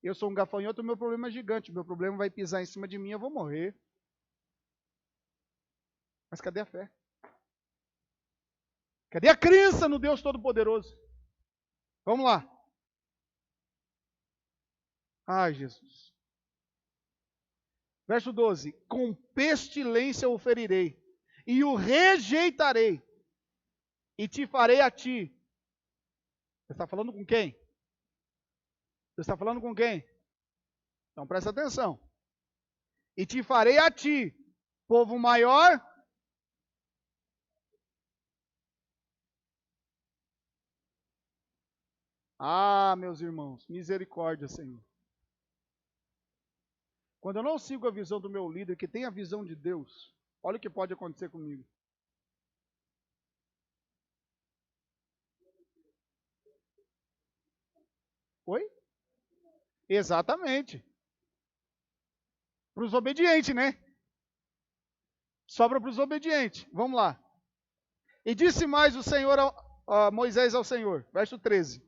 Eu sou um gafanhoto, o meu problema é gigante. O meu problema vai pisar em cima de mim, eu vou morrer. Mas cadê a fé? Cadê a crença no Deus Todo-Poderoso? Vamos lá. Ai, Jesus. Verso 12. Com pestilência o ferirei, e o rejeitarei, e te farei a ti. Você está falando com quem? Você está falando com quem? Então presta atenção. E te farei a ti, povo maior. Ah, meus irmãos, misericórdia, Senhor. Quando eu não sigo a visão do meu líder, que tem a visão de Deus, olha o que pode acontecer comigo. Oi? Exatamente. Para os obedientes, né? Sobra para os obedientes. Vamos lá. E disse mais o Senhor a Moisés ao Senhor, verso 13.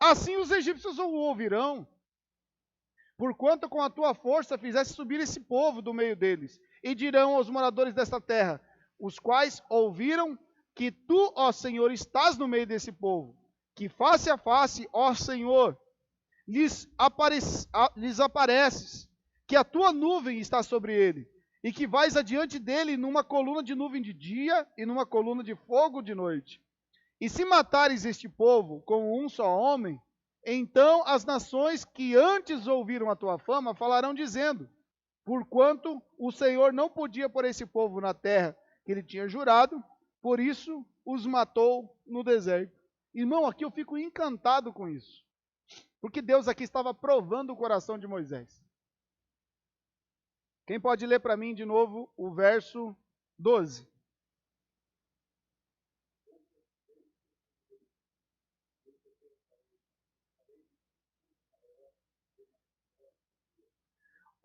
Assim os egípcios o ouvirão, porquanto com a tua força fizeste subir esse povo do meio deles, e dirão aos moradores desta terra, os quais ouviram que tu, ó Senhor, estás no meio desse povo, que face a face, ó Senhor, lhes apareces, que a tua nuvem está sobre ele, e que vais adiante dele numa coluna de nuvem de dia e numa coluna de fogo de noite. E se matares este povo com um só homem, então as nações que antes ouviram a tua fama falarão dizendo, porquanto o Senhor não podia pôr esse povo na terra que ele tinha jurado, por isso os matou no deserto. Irmão, aqui eu fico encantado com isso. Porque Deus aqui estava provando o coração de Moisés. Quem pode ler para mim de novo o verso 12?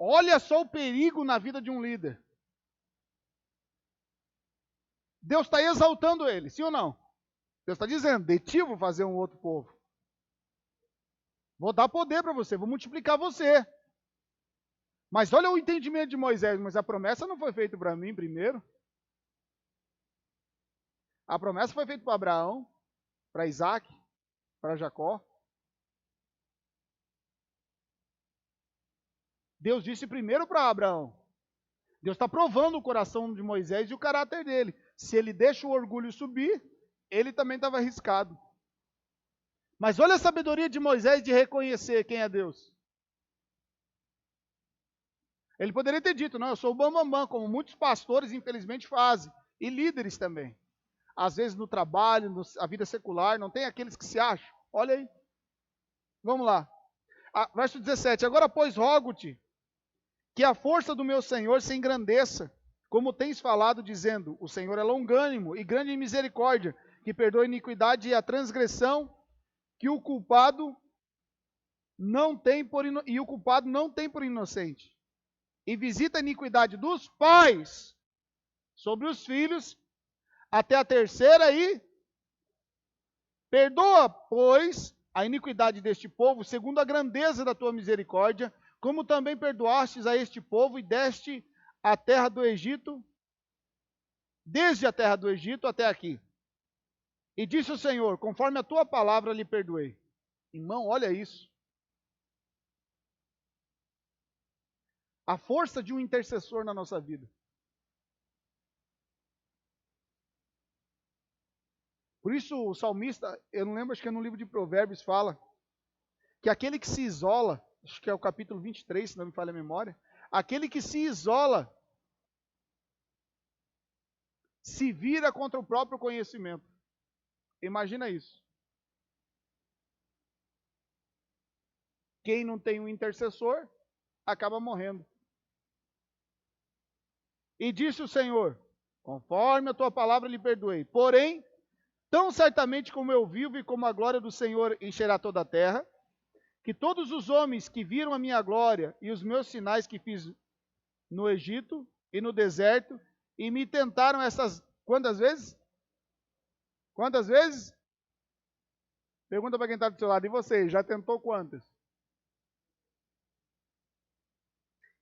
Olha só o perigo na vida de um líder. Deus está exaltando ele, sim ou não? Deus está dizendo, de ti vou fazer um outro povo. Vou dar poder para você, vou multiplicar você. Mas olha o entendimento de Moisés, mas a promessa não foi feita para mim primeiro. A promessa foi feita para Abraão, para Isaac, para Jacó. Deus disse primeiro para Abraão. Deus está provando o coração de Moisés e o caráter dele. Se ele deixa o orgulho subir, ele também estava arriscado. Mas olha a sabedoria de Moisés de reconhecer quem é Deus. Ele poderia ter dito, não, eu sou o bambambam, como muitos pastores infelizmente fazem, e líderes também. Às vezes no trabalho, na vida secular, não tem aqueles que se acham. Olha aí. Vamos lá. Verso 17. Agora, pois, rogo-te que a força do meu Senhor se engrandeça, como tens falado, dizendo, o Senhor é longânimo e grande em misericórdia, que perdoa a iniquidade e a transgressão, que o culpado não tem e o culpado não tem por inocente. E visita a iniquidade dos pais sobre os filhos até a terceira e perdoa, pois, a iniquidade deste povo, segundo a grandeza da tua misericórdia, como também perdoastes a este povo e deste a terra do Egito, desde a terra do Egito até aqui. E disse o Senhor, conforme a tua palavra lhe perdoei. Irmão, olha isso. A força de um intercessor na nossa vida. Por isso o salmista, eu não lembro, acho que é no livro de Provérbios, fala que aquele que se isola, acho que é o capítulo 23, se não me falha a memória, aquele que se isola se vira contra o próprio conhecimento. Imagina isso. Quem não tem um intercessor, acaba morrendo. E disse o Senhor, conforme a tua palavra lhe perdoei. Porém, tão certamente como eu vivo e como a glória do Senhor encherá toda a terra, que todos os homens que viram a minha glória e os meus sinais que fiz no Egito e no deserto, e me tentaram essas... Quantas vezes? Quantas vezes? Pergunta para quem está do seu lado. E você, já tentou quantas?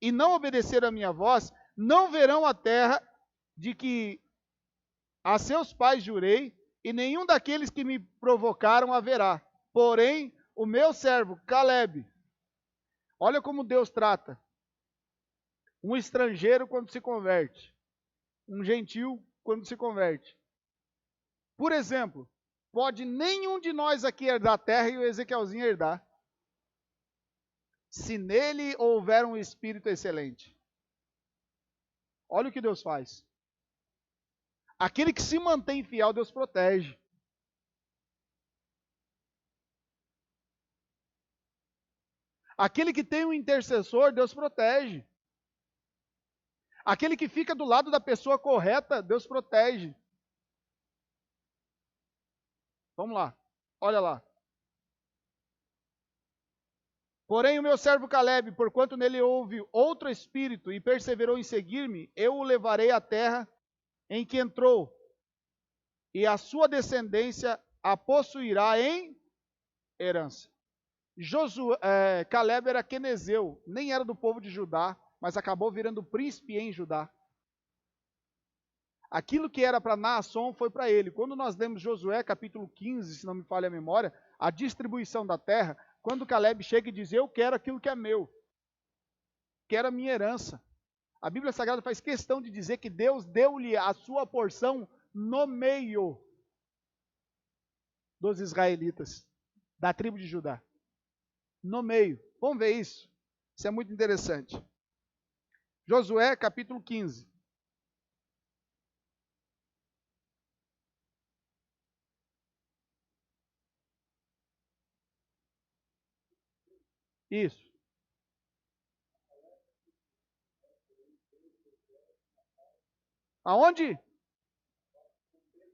E não obedeceram a minha voz, não verão a terra de que a seus pais jurei, e nenhum daqueles que me provocaram haverá. Porém, o meu servo Caleb, olha como Deus trata um estrangeiro quando se converte, um gentil quando se converte. Por exemplo, pode nenhum de nós aqui herdar a terra e o Ezequielzinho herdar, se nele houver um espírito excelente. Olha o que Deus faz. Aquele que se mantém fiel, Deus protege. Aquele que tem um intercessor, Deus protege. Aquele que fica do lado da pessoa correta, Deus protege. Vamos lá, olha lá. Porém, o meu servo Caleb, porquanto nele houve outro espírito e perseverou em seguir-me, eu o levarei à terra em que entrou, e a sua descendência a possuirá em herança. Caleb era quenezeu, nem era do povo de Judá, mas acabou virando príncipe em Judá. Aquilo que era para Naasson foi para ele. Quando nós lemos Josué capítulo 15, se não me falha a memória, a distribuição da terra, quando Caleb chega e diz, eu quero aquilo que é meu, quero a minha herança. A Bíblia Sagrada faz questão de dizer que Deus deu-lhe a sua porção no meio dos israelitas, da tribo de Judá. No meio. Vamos ver isso? Isso é muito interessante. Josué capítulo 15. Isso. Aonde?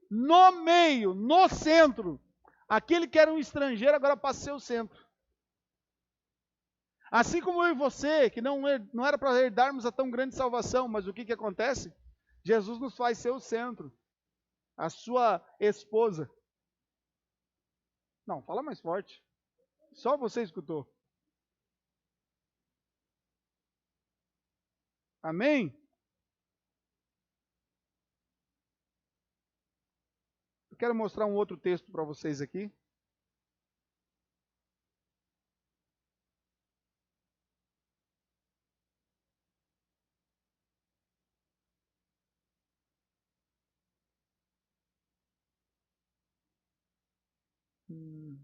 No meio, no centro. Aquele que era um estrangeiro agora passa a ser o centro. Assim como eu e você, que não era para herdarmos a tão grande salvação, mas o que acontece? Jesus nos faz ser o centro. A sua esposa. Não, fala mais forte. Só você escutou. Amém? Eu quero mostrar um outro texto para vocês aqui. Hum,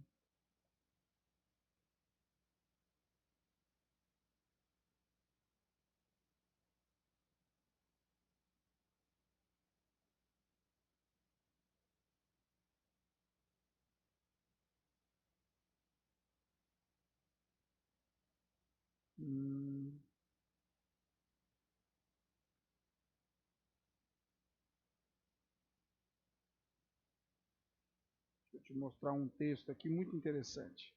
Deixa eu te mostrar um texto aqui muito interessante.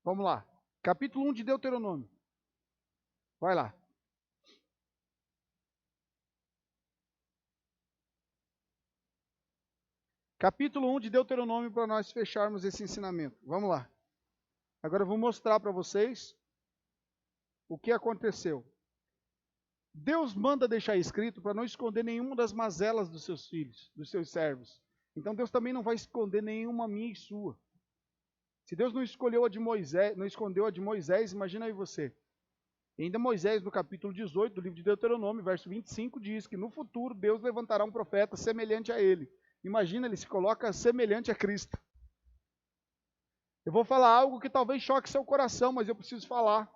Vamos lá. Capítulo 1 de Deuteronômio. Vai lá. Capítulo 1 de Deuteronômio para nós fecharmos esse ensinamento. Vamos lá. Agora eu vou mostrar para vocês o que aconteceu. Deus manda deixar escrito para não esconder nenhuma das mazelas dos seus filhos, dos seus servos. Então Deus também não vai esconder nenhuma minha e sua. Se Deus não escolheu a de Moisés, não escondeu a de Moisés, imagina aí você. E ainda Moisés, no capítulo 18 do livro de Deuteronômio, verso 25, diz que no futuro Deus levantará um profeta semelhante a ele. Imagina, ele se coloca semelhante a Cristo. Eu vou falar algo que talvez choque seu coração, mas eu preciso falar.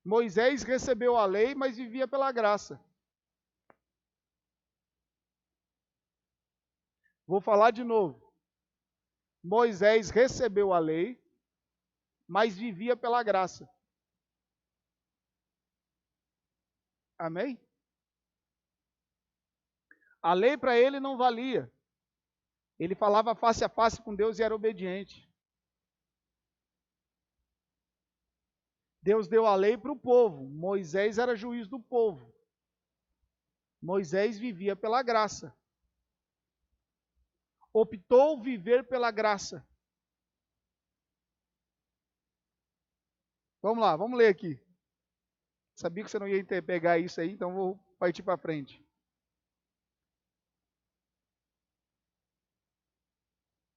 Moisés recebeu a lei, mas vivia pela graça. Vou falar de novo. Moisés recebeu a lei, mas vivia pela graça. Amém? A lei para ele não valia. Ele falava face a face com Deus e era obediente. Deus deu a lei para o povo. Moisés era juiz do povo. Moisés vivia pela graça. Optou viver pela graça. Vamos lá, vamos ler aqui. Sabia que você não ia pegar isso aí, então vou partir para frente.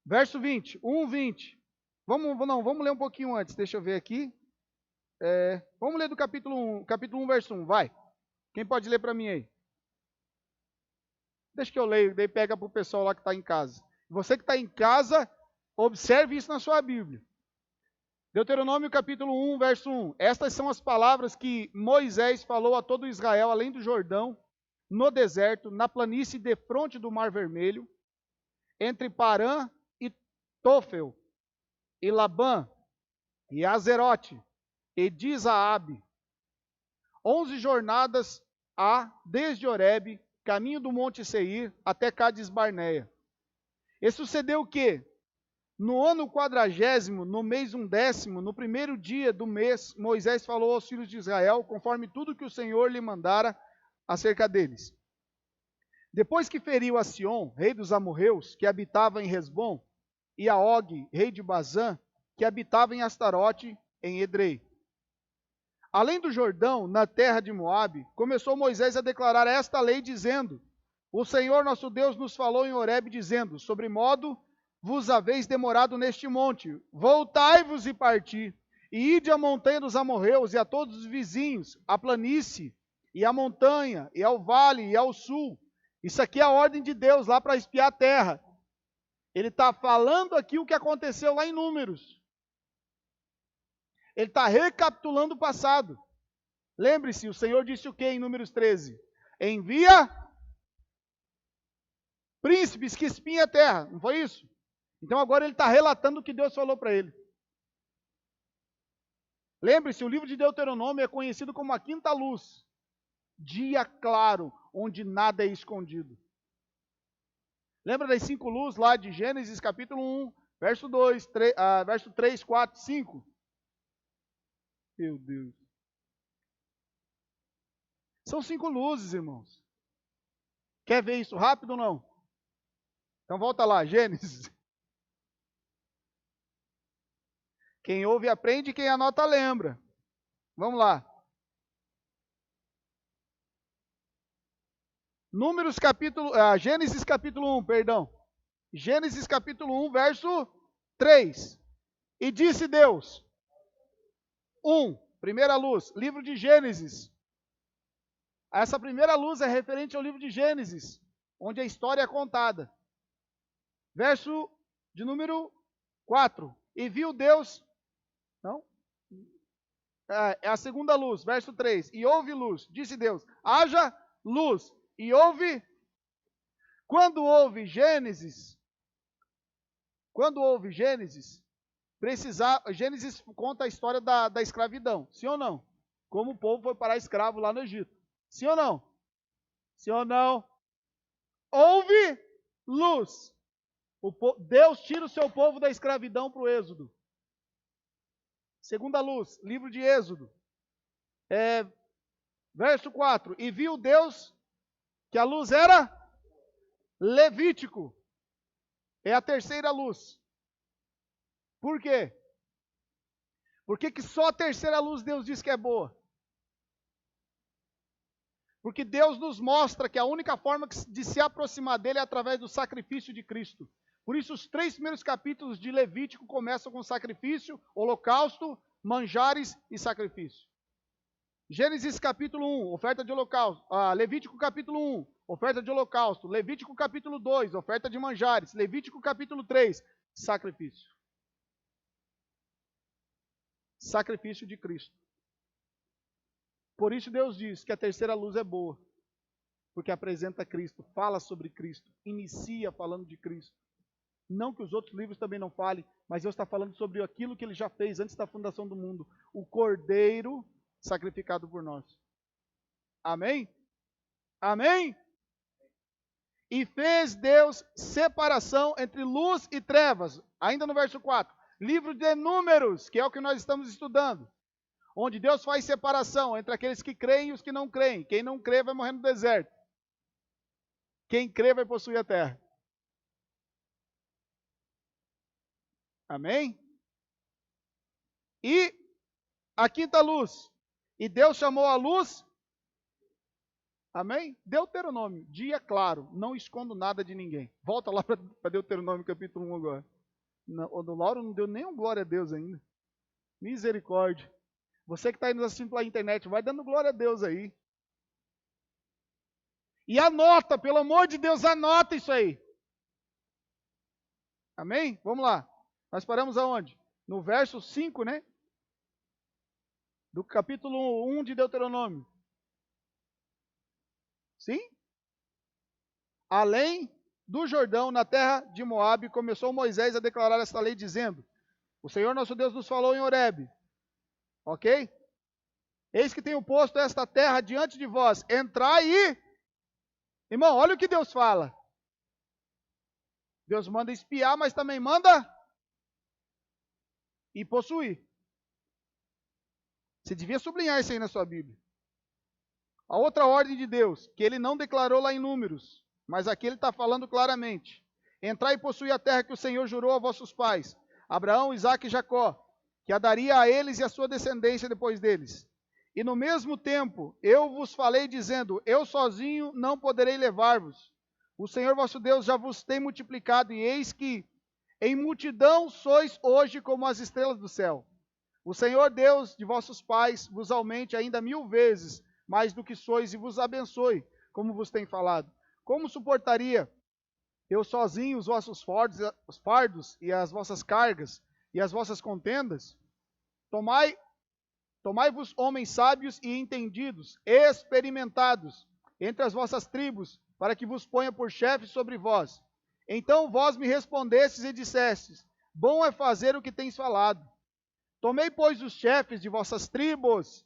Verso 20, 1:20. Vamos ler um pouquinho antes, deixa eu ver aqui. Vamos ler do capítulo 1, verso 1, vai. Quem pode ler para mim aí? Deixa que eu leio, daí pega para o pessoal lá que está em casa. Você que está em casa, observe isso na sua Bíblia. Deuteronômio capítulo 1, verso 1. Estas são as palavras que Moisés falou a todo Israel, além do Jordão, no deserto, na planície defronte do Mar Vermelho, entre Parã e Tofel, e Labã, e Azerote, e Dizaabe. 11 jornadas há desde Horebe, caminho do Monte Seir, até Cades Barneia. E sucedeu o quê? No ano 40º, no mês 11º, no primeiro dia do mês, Moisés falou aos filhos de Israel, conforme tudo que o Senhor lhe mandara acerca deles. Depois que feriu a Sion, rei dos amorreus, que habitava em Resbom, e a Og, rei de Bazã, que habitava em Astarote, em Edrei. Além do Jordão, na terra de Moabe, começou Moisés a declarar esta lei, dizendo: O Senhor nosso Deus nos falou em Horebe, dizendo: Sobre modo vos haveis demorado neste monte, voltai-vos e parti, e ide à montanha dos amorreus, e a todos os vizinhos, à planície, e à montanha, e ao vale, e ao sul. Isso aqui é a ordem de Deus lá para espiar a terra. Ele está falando aqui o que aconteceu lá em Números. Ele está recapitulando o passado. Lembre-se, o Senhor disse o que em Números 13? Envia príncipes que espiem a terra. Não foi isso? Então agora ele está relatando o que Deus falou para ele. Lembre-se, o livro de Deuteronômio é conhecido como a quinta luz. Dia claro, onde nada é escondido. Lembra das 5 luzes lá de Gênesis capítulo 1, verso 2, verso 3, 4, 5? Meu Deus. São 5 luzes, irmãos. Quer ver isso rápido ou não? Então volta lá, Gênesis. Quem ouve aprende, quem anota lembra. Vamos lá. Gênesis capítulo 1, perdão. Gênesis capítulo 1, verso 3. E disse Deus, 1, primeira luz, livro de Gênesis. Essa primeira luz é referente ao livro de Gênesis, onde a história é contada. Verso de número 4. E viu Deus, não? É a segunda luz, verso 3. E houve luz, disse Deus, haja luz. E houve Quando houve Gênesis, Gênesis conta a história da escravidão, sim ou não? Como o povo foi parar escravo lá no Egito. Sim ou não? Sim ou não? Houve luz. Deus tira o seu povo da escravidão para o Êxodo. Segunda luz, livro de Êxodo. Verso 4. E viu Deus que a luz era Levítico. É a terceira luz. Por quê? Por que só a terceira luz Deus diz que é boa? Porque Deus nos mostra que a única forma de se aproximar dele é através do sacrifício de Cristo. Por isso, os 3 primeiros capítulos de Levítico começam com sacrifício, holocausto, manjares e sacrifício. Gênesis capítulo 1, oferta de holocausto. Levítico capítulo 1, oferta de holocausto. Levítico capítulo 2, oferta de manjares. Levítico capítulo 3, sacrifício. Sacrifício de Cristo. Por isso Deus diz que a terceira luz é boa. Porque apresenta Cristo, fala sobre Cristo, inicia falando de Cristo. Não que os outros livros também não falem, mas Deus está falando sobre aquilo que Ele já fez antes da fundação do mundo. O Cordeiro sacrificado por nós. Amém? Amém? E fez Deus separação entre luz e trevas. Ainda no verso 4. Livro de Números, que é o que nós estamos estudando. Onde Deus faz separação entre aqueles que creem e os que não creem. Quem não crê vai morrer no deserto. Quem crê vai possuir a terra. Amém? E a quinta luz. E Deus chamou a luz. Amém? Deuteronômio, dia claro, não escondo nada de ninguém. Volta lá para Deuteronômio capítulo 1 agora. O do Lauro não deu nem um glória a Deus ainda. Misericórdia. Você que está aí nos assistindo pela internet, vai dando glória a Deus aí. E anota, pelo amor de Deus, anota isso aí. Amém? Vamos lá. Nós paramos aonde? No verso 5, né? Do capítulo 1 de Deuteronômio. Sim? Além do Jordão, na terra de Moabe, começou Moisés a declarar esta lei, dizendo: o Senhor nosso Deus nos falou em Horebe. Ok? Eis que tenho posto esta terra diante de vós. Entrai e... Irmão, olha o que Deus fala. Deus manda espiar, mas também manda e possuir. Você devia sublinhar isso aí na sua Bíblia. A outra ordem de Deus, que ele não declarou lá em Números, mas aqui ele está falando claramente. Entrai e possuir a terra que o Senhor jurou a vossos pais, Abraão, Isaque e Jacó, que a daria a eles e a sua descendência depois deles. E no mesmo tempo eu vos falei dizendo: eu sozinho não poderei levar-vos. O Senhor vosso Deus já vos tem multiplicado, e eis que em multidão sois hoje como as estrelas do céu. O Senhor Deus de vossos pais vos aumente ainda 1000 vezes mais do que sois, e vos abençoe, como vos tem falado. Como suportaria eu sozinho os vossos fardos e as vossas cargas e as vossas contendas? Tomai-vos homens sábios e entendidos, experimentados, entre as vossas tribos, para que vos ponha por chefes sobre vós. Então vós me respondestes e dissestes: bom é fazer o que tens falado. Tomei, pois, os chefes de vossas tribos,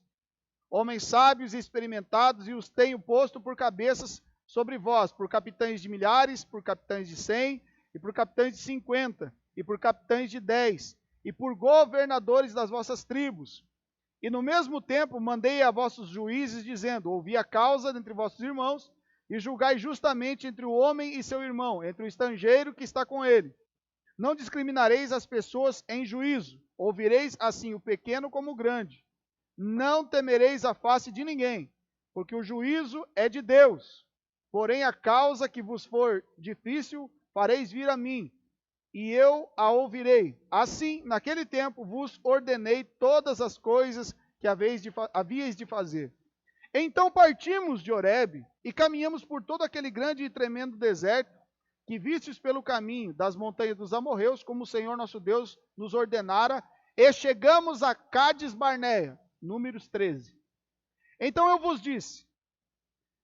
homens sábios e experimentados, e os tenho posto por cabeças sobre vós, por capitães de milhares, por capitães de 100, e por capitães de 50, e por capitães de 10, e por governadores das vossas tribos. E no mesmo tempo mandei a vossos juízes, dizendo: ouvi a causa entre vossos irmãos, e julgai justamente entre o homem e seu irmão, entre o estrangeiro que está com ele. Não discriminareis as pessoas em juízo, ouvireis assim o pequeno como o grande. Não temereis a face de ninguém, porque o juízo é de Deus. Porém, a causa que vos for difícil, fareis vir a mim, e eu a ouvirei. Assim, naquele tempo, vos ordenei todas as coisas que havíeis de fazer. Então partimos de Horebe, e caminhamos por todo aquele grande e tremendo deserto, que vistes pelo caminho das montanhas dos amorreus, como o Senhor nosso Deus nos ordenara, e chegamos a Cádiz Barneia. Números 13. Então eu vos disse: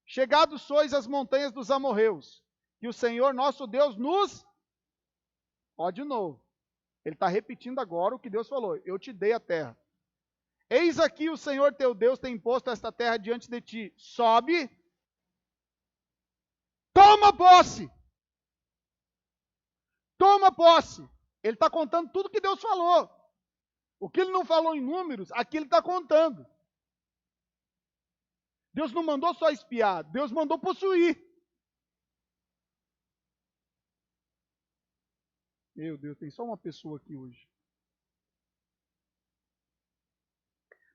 chegados sois às montanhas dos amorreus, que o Senhor nosso Deus nos... Ó, de novo. Ele está repetindo agora o que Deus falou. Eu te dei a terra. Eis aqui o Senhor teu Deus tem imposto esta terra diante de ti. Sobe. Toma posse. Toma posse. Ele está contando tudo que Deus falou. O que ele não falou em números, aqui ele está contando. Deus não mandou só espiar, Deus mandou possuir. Meu Deus, tem só uma pessoa aqui hoje.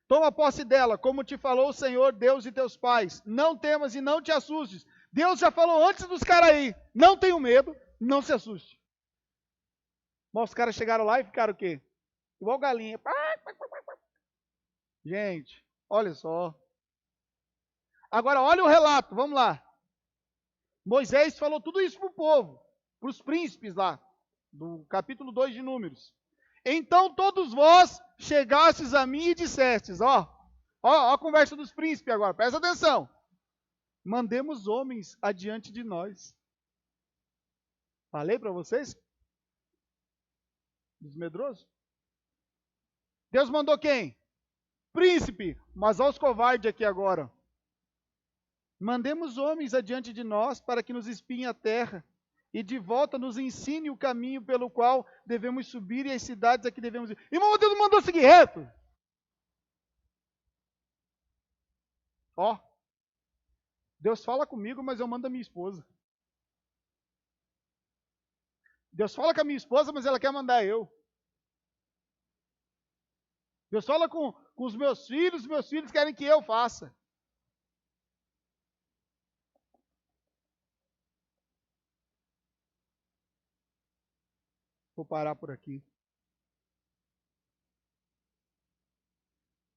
Toma posse dela, como te falou o Senhor, Deus e teus pais. Não temas e não te assustes. Deus já falou antes dos caras aí. Não tenham medo, não se assuste. Mas os caras chegaram lá e ficaram o quê? Igual galinha. Gente, olha só. Agora, olha o relato, vamos lá. Moisés falou tudo isso para o povo, para os príncipes lá, do capítulo 2 de Números. Então todos vós chegastes a mim e dissestes, ó a conversa dos príncipes agora, presta atenção. Mandemos homens adiante de nós. Falei para vocês? Dos medrosos? Deus mandou quem? Príncipe, mas aos covardes aqui agora. Mandemos homens adiante de nós para que nos espiem a terra e de volta nos ensine o caminho pelo qual devemos subir e as cidades a que devemos ir. Irmão, Deus mandou seguir reto. Ó, Deus fala comigo, mas eu mando a minha esposa. Deus fala com a minha esposa, mas ela quer mandar eu. Deus fala com os meus filhos querem que eu faça. Vou parar por aqui.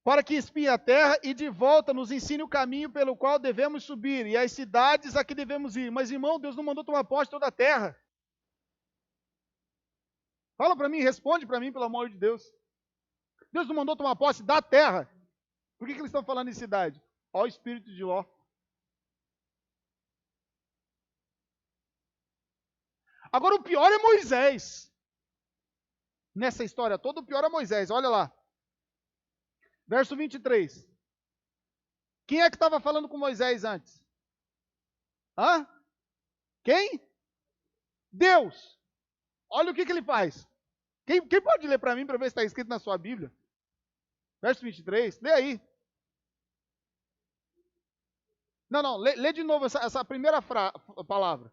Para que espie a terra e de volta nos ensine o caminho pelo qual devemos subir e as cidades a que devemos ir. Mas, irmão, Deus não mandou tomar posse de toda a terra. Fala para mim, responde para mim, pelo amor de Deus. Deus não mandou tomar posse da terra. Por que eles estão falando em cidade? Ó o espírito de Ló. Agora o pior é Moisés. Nessa história toda, o pior é Moisés. Olha lá. Verso 23. Quem é que estava falando com Moisés antes? Hã? Quem? Deus. Olha o que ele faz. Quem pode ler para mim para ver se está escrito na sua Bíblia? Verso 23. Lê aí. Não. Lê de novo essa primeira palavra.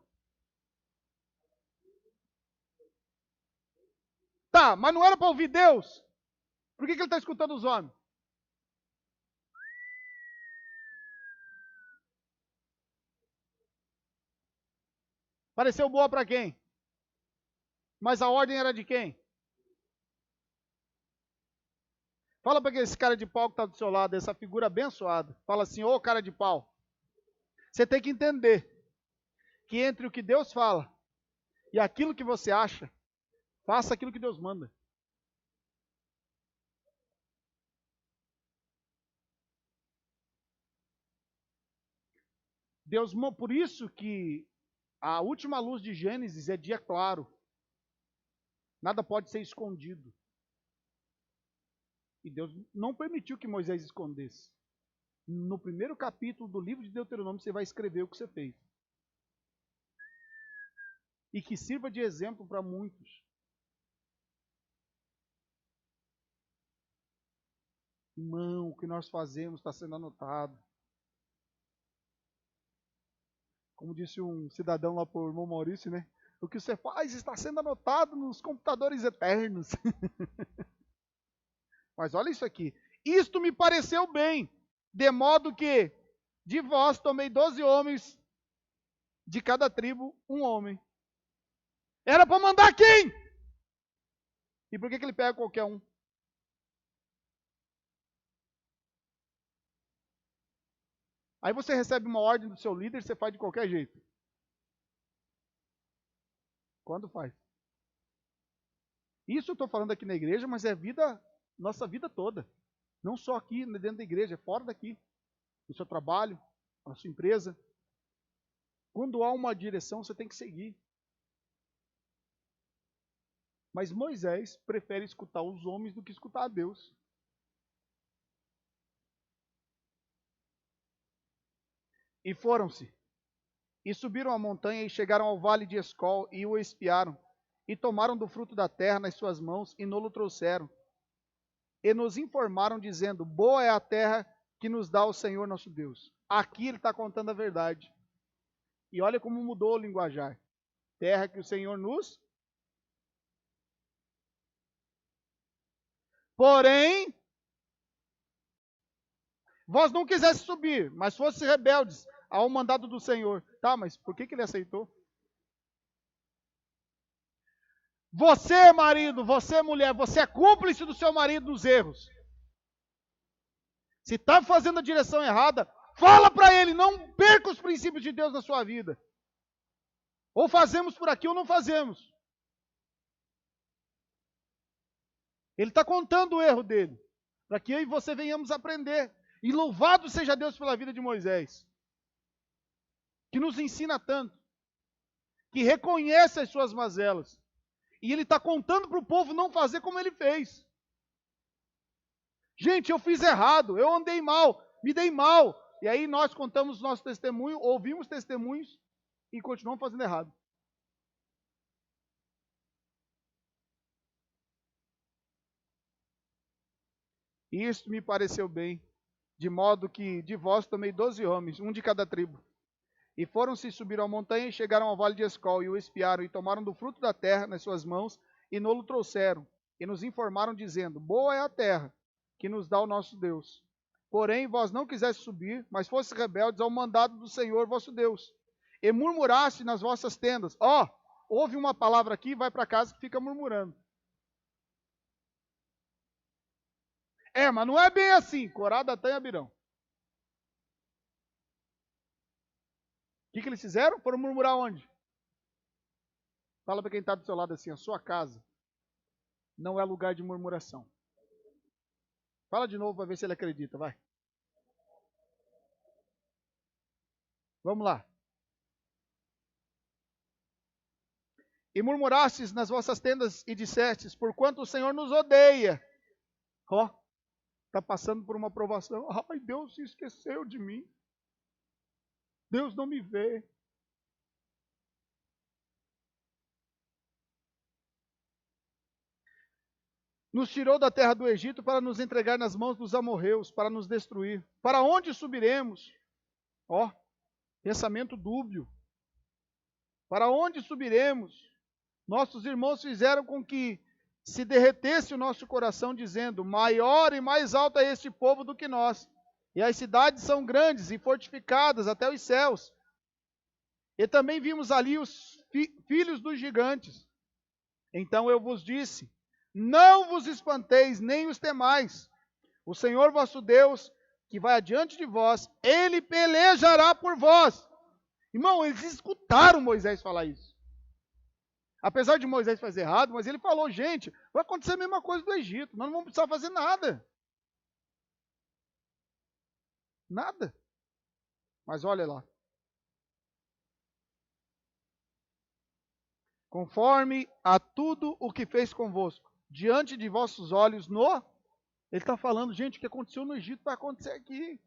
Tá, mas não era para ouvir Deus? Por que ele está escutando os homens? Pareceu boa para quem? Mas a ordem era de quem? Fala para esse cara de pau que está do seu lado, essa figura abençoada. Fala assim, ô cara de pau. Você tem que entender que entre o que Deus fala e aquilo que você acha, faça aquilo que Deus manda. Deus, por isso que a última luz de Gênesis é dia claro. Nada pode ser escondido. E Deus não permitiu que Moisés escondesse. No primeiro capítulo do livro de Deuteronômio, você vai escrever o que você fez. E que sirva de exemplo para muitos. Irmão, o que nós fazemos está sendo anotado. Como disse um cidadão lá para o irmão Maurício, né? O que você faz está sendo anotado nos computadores eternos. Mas olha isso aqui. Isto me pareceu bem, de modo que de vós tomei 12 homens, de cada tribo um homem. Era para mandar quem? E por que ele pega qualquer um? Aí você recebe uma ordem do seu líder e você faz de qualquer jeito. Quando faz? Isso eu estou falando aqui na igreja, mas é nossa vida toda. Não só aqui dentro da igreja, é fora daqui. No seu trabalho, na sua empresa. Quando há uma direção, você tem que seguir. Mas Moisés prefere escutar os homens do que escutar a Deus. E foram-se, e subiram a montanha, e chegaram ao vale de Escol, e o espiaram, e tomaram do fruto da terra nas suas mãos, e nolo trouxeram. E nos informaram, dizendo, boa é a terra que nos dá o Senhor nosso Deus. Aqui ele está contando a verdade. E olha como mudou o linguajar. Terra que o Senhor nos... Porém, vós não quisesse subir, mas fosse rebeldes ao mandado do Senhor. Tá, mas por que ele aceitou? Você, marido, você, mulher, você é cúmplice do seu marido nos erros. Se está fazendo a direção errada, fala para ele, não perca os princípios de Deus na sua vida. Ou fazemos por aqui ou não fazemos. Ele está contando o erro dele, para que eu e você venhamos aprender. E louvado seja Deus pela vida de Moisés, que nos ensina tanto, que reconhece as suas mazelas. E ele está contando para o povo não fazer como ele fez. Gente, eu fiz errado, eu andei mal, me dei mal. E aí nós contamos nosso testemunho, ouvimos testemunhos e continuamos fazendo errado. Isto me pareceu bem, de modo que de vós tomei 12 homens, um de cada tribo. E foram-se, subiram a montanha e chegaram ao vale de Escol, e o espiaram, e tomaram do fruto da terra nas suas mãos, e nolo trouxeram, e nos informaram, dizendo, boa é a terra que nos dá o nosso Deus. Porém, vós não quiseste subir, mas fosse rebeldes ao mandado do Senhor vosso Deus, e murmuraste nas vossas tendas. Ó, ouve uma palavra aqui, vai para casa que fica murmurando. É, mas não é bem assim, Corá, Datã e Abirão. O que eles fizeram? Foram murmurar onde? Fala para quem está do seu lado assim, a sua casa não é lugar de murmuração. Fala de novo para ver se ele acredita, vai. Vamos lá. E murmurastes nas vossas tendas e dissestes, porquanto o Senhor nos odeia. Ó, está passando por uma provação. Ai, Deus se esqueceu de mim. Deus não me vê. Nos tirou da terra do Egito para nos entregar nas mãos dos amorreus, para nos destruir. Para onde subiremos? Ó, pensamento dúbio. Para onde subiremos? Nossos irmãos fizeram com que se derretesse o nosso coração, dizendo, maior e mais alto é este povo do que nós. E as cidades são grandes e fortificadas até os céus. E também vimos ali os filhos dos gigantes. Então eu vos disse, não vos espanteis, nem os temais. O Senhor vosso Deus, que vai adiante de vós, ele pelejará por vós. Irmão, eles escutaram Moisés falar isso. Apesar de Moisés fazer errado, mas ele falou, gente, vai acontecer a mesma coisa do Egito, nós não vamos precisar fazer nada. Nada. Mas olha lá. Conforme a tudo o que fez convosco, diante de vossos olhos no... Ele está falando, gente, o que aconteceu no Egito vai acontecer aqui.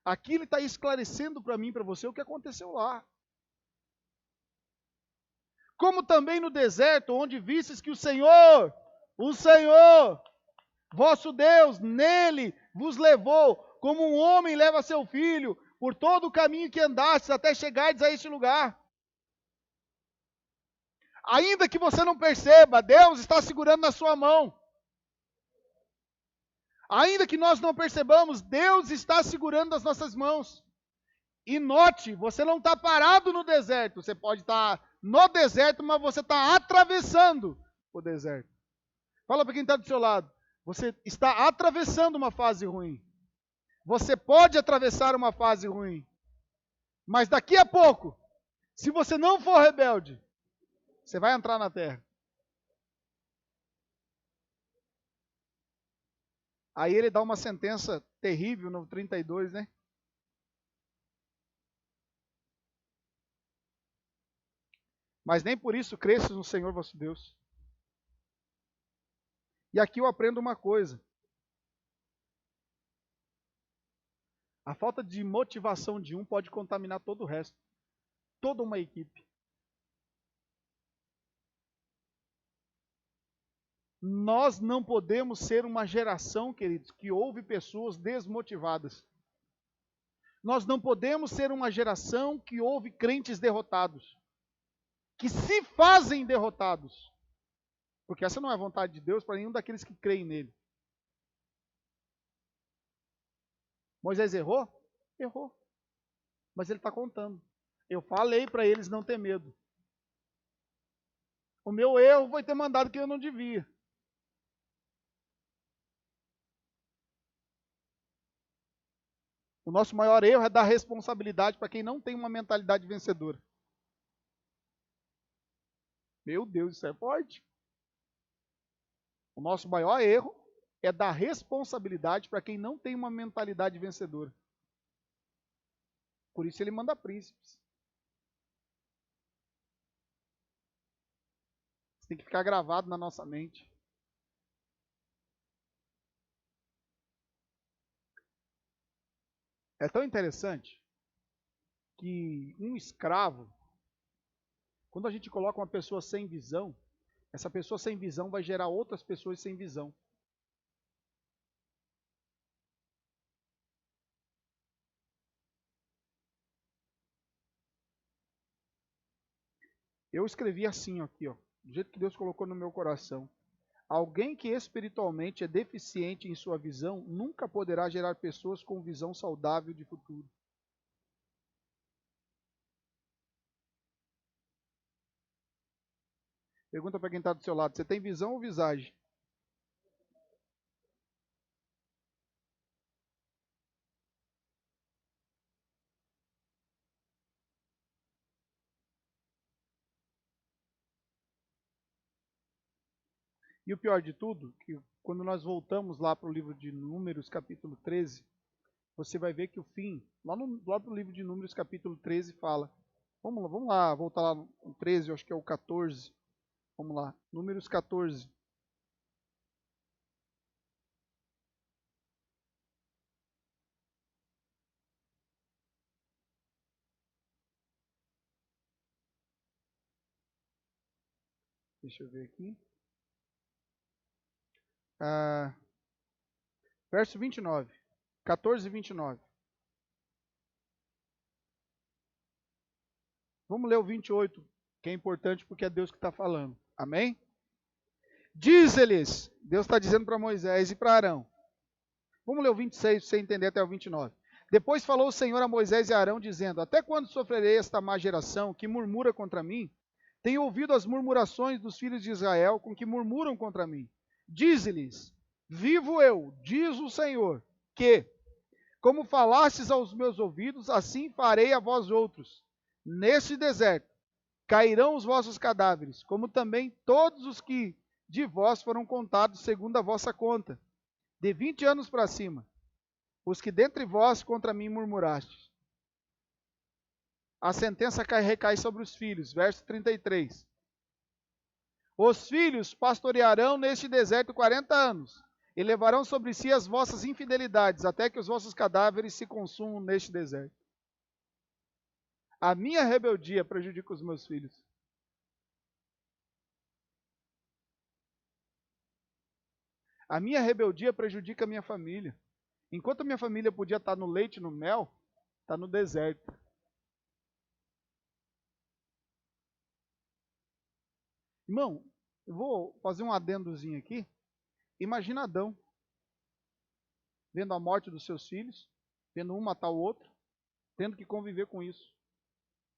Aqui ele está esclarecendo para mim, para você, o que aconteceu lá. Como também no deserto, onde vistes que o Senhor, vosso Deus, nele vos levou, como um homem leva seu filho, por todo o caminho que andastes, até chegardes a este lugar. Ainda que você não perceba, Deus está segurando na sua mão. Ainda que nós não percebamos, Deus está segurando as nossas mãos. E note, você não está parado no deserto. Você pode estar no deserto, mas você está atravessando o deserto. Fala para quem está do seu lado. Você está atravessando uma fase ruim. Você pode atravessar uma fase ruim. Mas daqui a pouco, se você não for rebelde, você vai entrar na terra. Aí ele dá uma sentença terrível no 32, né? Mas nem por isso cresces no Senhor vosso Deus. E aqui eu aprendo uma coisa. A falta de motivação de um pode contaminar todo o resto. Toda uma equipe. Nós não podemos ser uma geração, queridos, que ouve pessoas desmotivadas. Nós não podemos ser uma geração que ouve crentes derrotados, que se fazem derrotados. Porque essa não é a vontade de Deus para nenhum daqueles que creem nele. Moisés errou? Errou. Mas ele está contando. Eu falei para eles não ter medo. O meu erro foi ter mandado que eu não devia. O nosso maior erro é dar responsabilidade para quem não tem uma mentalidade vencedora. Meu Deus, isso é forte. O nosso maior erro é dar responsabilidade para quem não tem uma mentalidade vencedora. Por isso ele manda príncipes. Isso tem que ficar gravado na nossa mente. É tão interessante que um escravo, quando a gente coloca uma pessoa sem visão, essa pessoa sem visão vai gerar outras pessoas sem visão. Eu escrevi assim aqui, ó, do jeito que Deus colocou no meu coração. Alguém que espiritualmente é deficiente em sua visão nunca poderá gerar pessoas com visão saudável de futuro. Pergunta para quem está do seu lado: você tem visão ou visagem? E o pior de tudo, que quando nós voltamos lá para o livro de Números, capítulo 13, você vai ver que o fim, lá no livro de Números, capítulo 13, fala. Vamos lá, voltar lá no 13, eu acho que é o 14. Vamos lá, Números 14. Deixa eu ver aqui. Verso 29. 14 e 29. Vamos ler o 28, que é importante porque é Deus que está falando. Amém? Diz-lhes, Deus está dizendo para Moisés e para Arão. Vamos ler o 26 para você entender até o 29. Depois falou o Senhor a Moisés e a Arão, dizendo: até quando sofrerei esta má geração que murmura contra mim? Tenho ouvido as murmurações dos filhos de Israel com que murmuram contra mim. Diz-lhes: vivo eu, diz o Senhor, que, como falastes aos meus ouvidos, assim farei a vós outros. Neste deserto cairão os vossos cadáveres, como também todos os que de vós foram contados segundo a vossa conta, de 20 anos para cima, os que dentre vós contra mim murmurastes. A sentença recai sobre os filhos, verso 33. Os filhos pastorearão neste deserto 40 anos, e levarão sobre si as vossas infidelidades, até que os vossos cadáveres se consumam neste deserto. A minha rebeldia prejudica os meus filhos. A minha rebeldia prejudica a minha família. Enquanto a minha família podia estar no leite e no mel, está no deserto. Irmão, eu vou fazer um adendozinho aqui. Imagina Adão vendo a morte dos seus filhos, vendo um matar o outro, tendo que conviver com isso.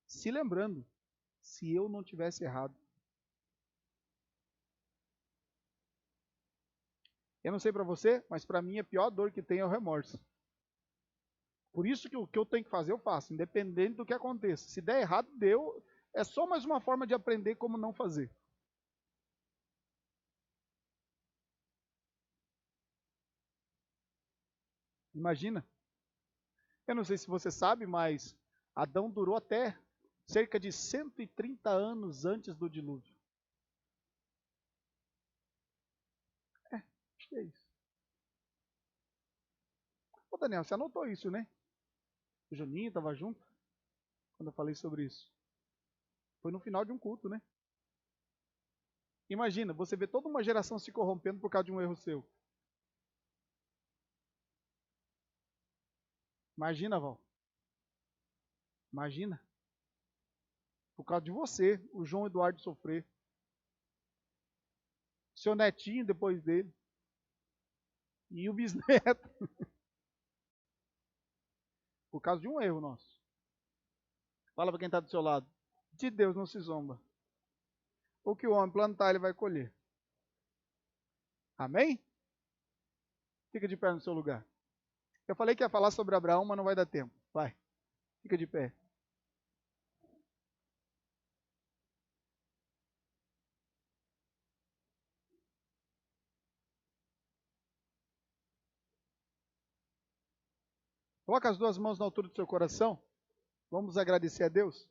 Se lembrando, se eu não tivesse errado. Eu não sei para você, mas para mim a pior dor que tem é o remorso. Por isso que o que eu tenho que fazer, eu faço, independente do que aconteça. Se der errado, deu. É só mais uma forma de aprender como não fazer. Imagina. Eu não sei se você sabe, mas Adão durou até cerca de 130 anos antes do dilúvio. Acho que é isso. Ô Daniel, você anotou isso, né? O Juninho estava junto quando eu falei sobre isso. Foi no final de um culto, né? Imagina, você vê toda uma geração se corrompendo por causa de um erro seu. Imagina, Val. Imagina. Por causa de você, o João Eduardo sofrer. Seu netinho depois dele. E o bisneto. Por causa de um erro nosso. Fala para quem está do seu lado. De Deus não se zomba. O que o homem plantar, ele vai colher. Amém? Fica de pé no seu lugar. Eu falei que ia falar sobre Abraão, mas não vai dar tempo. Vai. Fica de pé. Coloca as duas mãos na altura do seu coração. Vamos agradecer a Deus.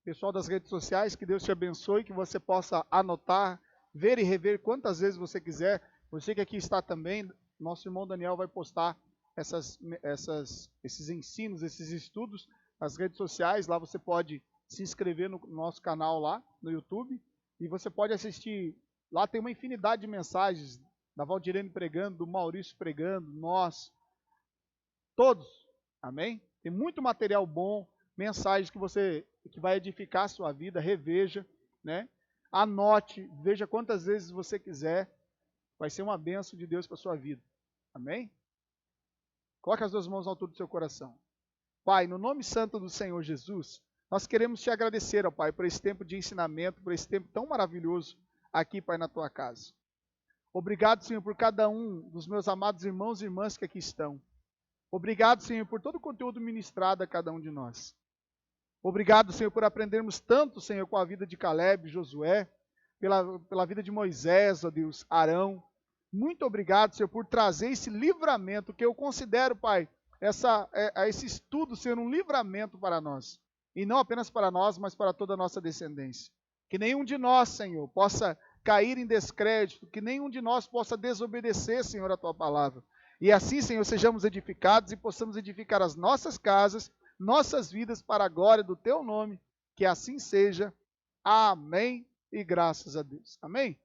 Pessoal das redes sociais, que Deus te abençoe, que você possa anotar, ver e rever quantas vezes você quiser. Você que aqui está também, nosso irmão Daniel vai postar esses ensinos, esses estudos nas redes sociais. Lá você pode se inscrever no nosso canal lá no YouTube e você pode assistir. Lá tem uma infinidade de mensagens da Valdirene pregando, do Maurício pregando, nós, todos. Amém? Tem muito material bom, mensagens que vai edificar a sua vida, reveja, né? Anote, veja quantas vezes você quiser. Vai ser uma bênção de Deus para a sua vida. Amém? Coloque as duas mãos na altura do seu coração. Pai, no nome santo do Senhor Jesus, nós queremos te agradecer, ó Pai, por esse tempo de ensinamento, por esse tempo tão maravilhoso aqui, Pai, na tua casa. Obrigado, Senhor, por cada um dos meus amados irmãos e irmãs que aqui estão. Obrigado, Senhor, por todo o conteúdo ministrado a cada um de nós. Obrigado, Senhor, por aprendermos tanto, Senhor, com a vida de Caleb, Josué, pela vida de Moisés, ó Deus, Arão. Muito obrigado, Senhor, por trazer esse livramento que eu considero, Pai, esse estudo ser um livramento para nós. E não apenas para nós, mas para toda a nossa descendência. Que nenhum de nós, Senhor, possa cair em descrédito, que nenhum de nós possa desobedecer, Senhor, a tua palavra. E assim, Senhor, sejamos edificados e possamos edificar as nossas casas, nossas vidas para a glória do teu nome. Que assim seja. Amém e graças a Deus. Amém?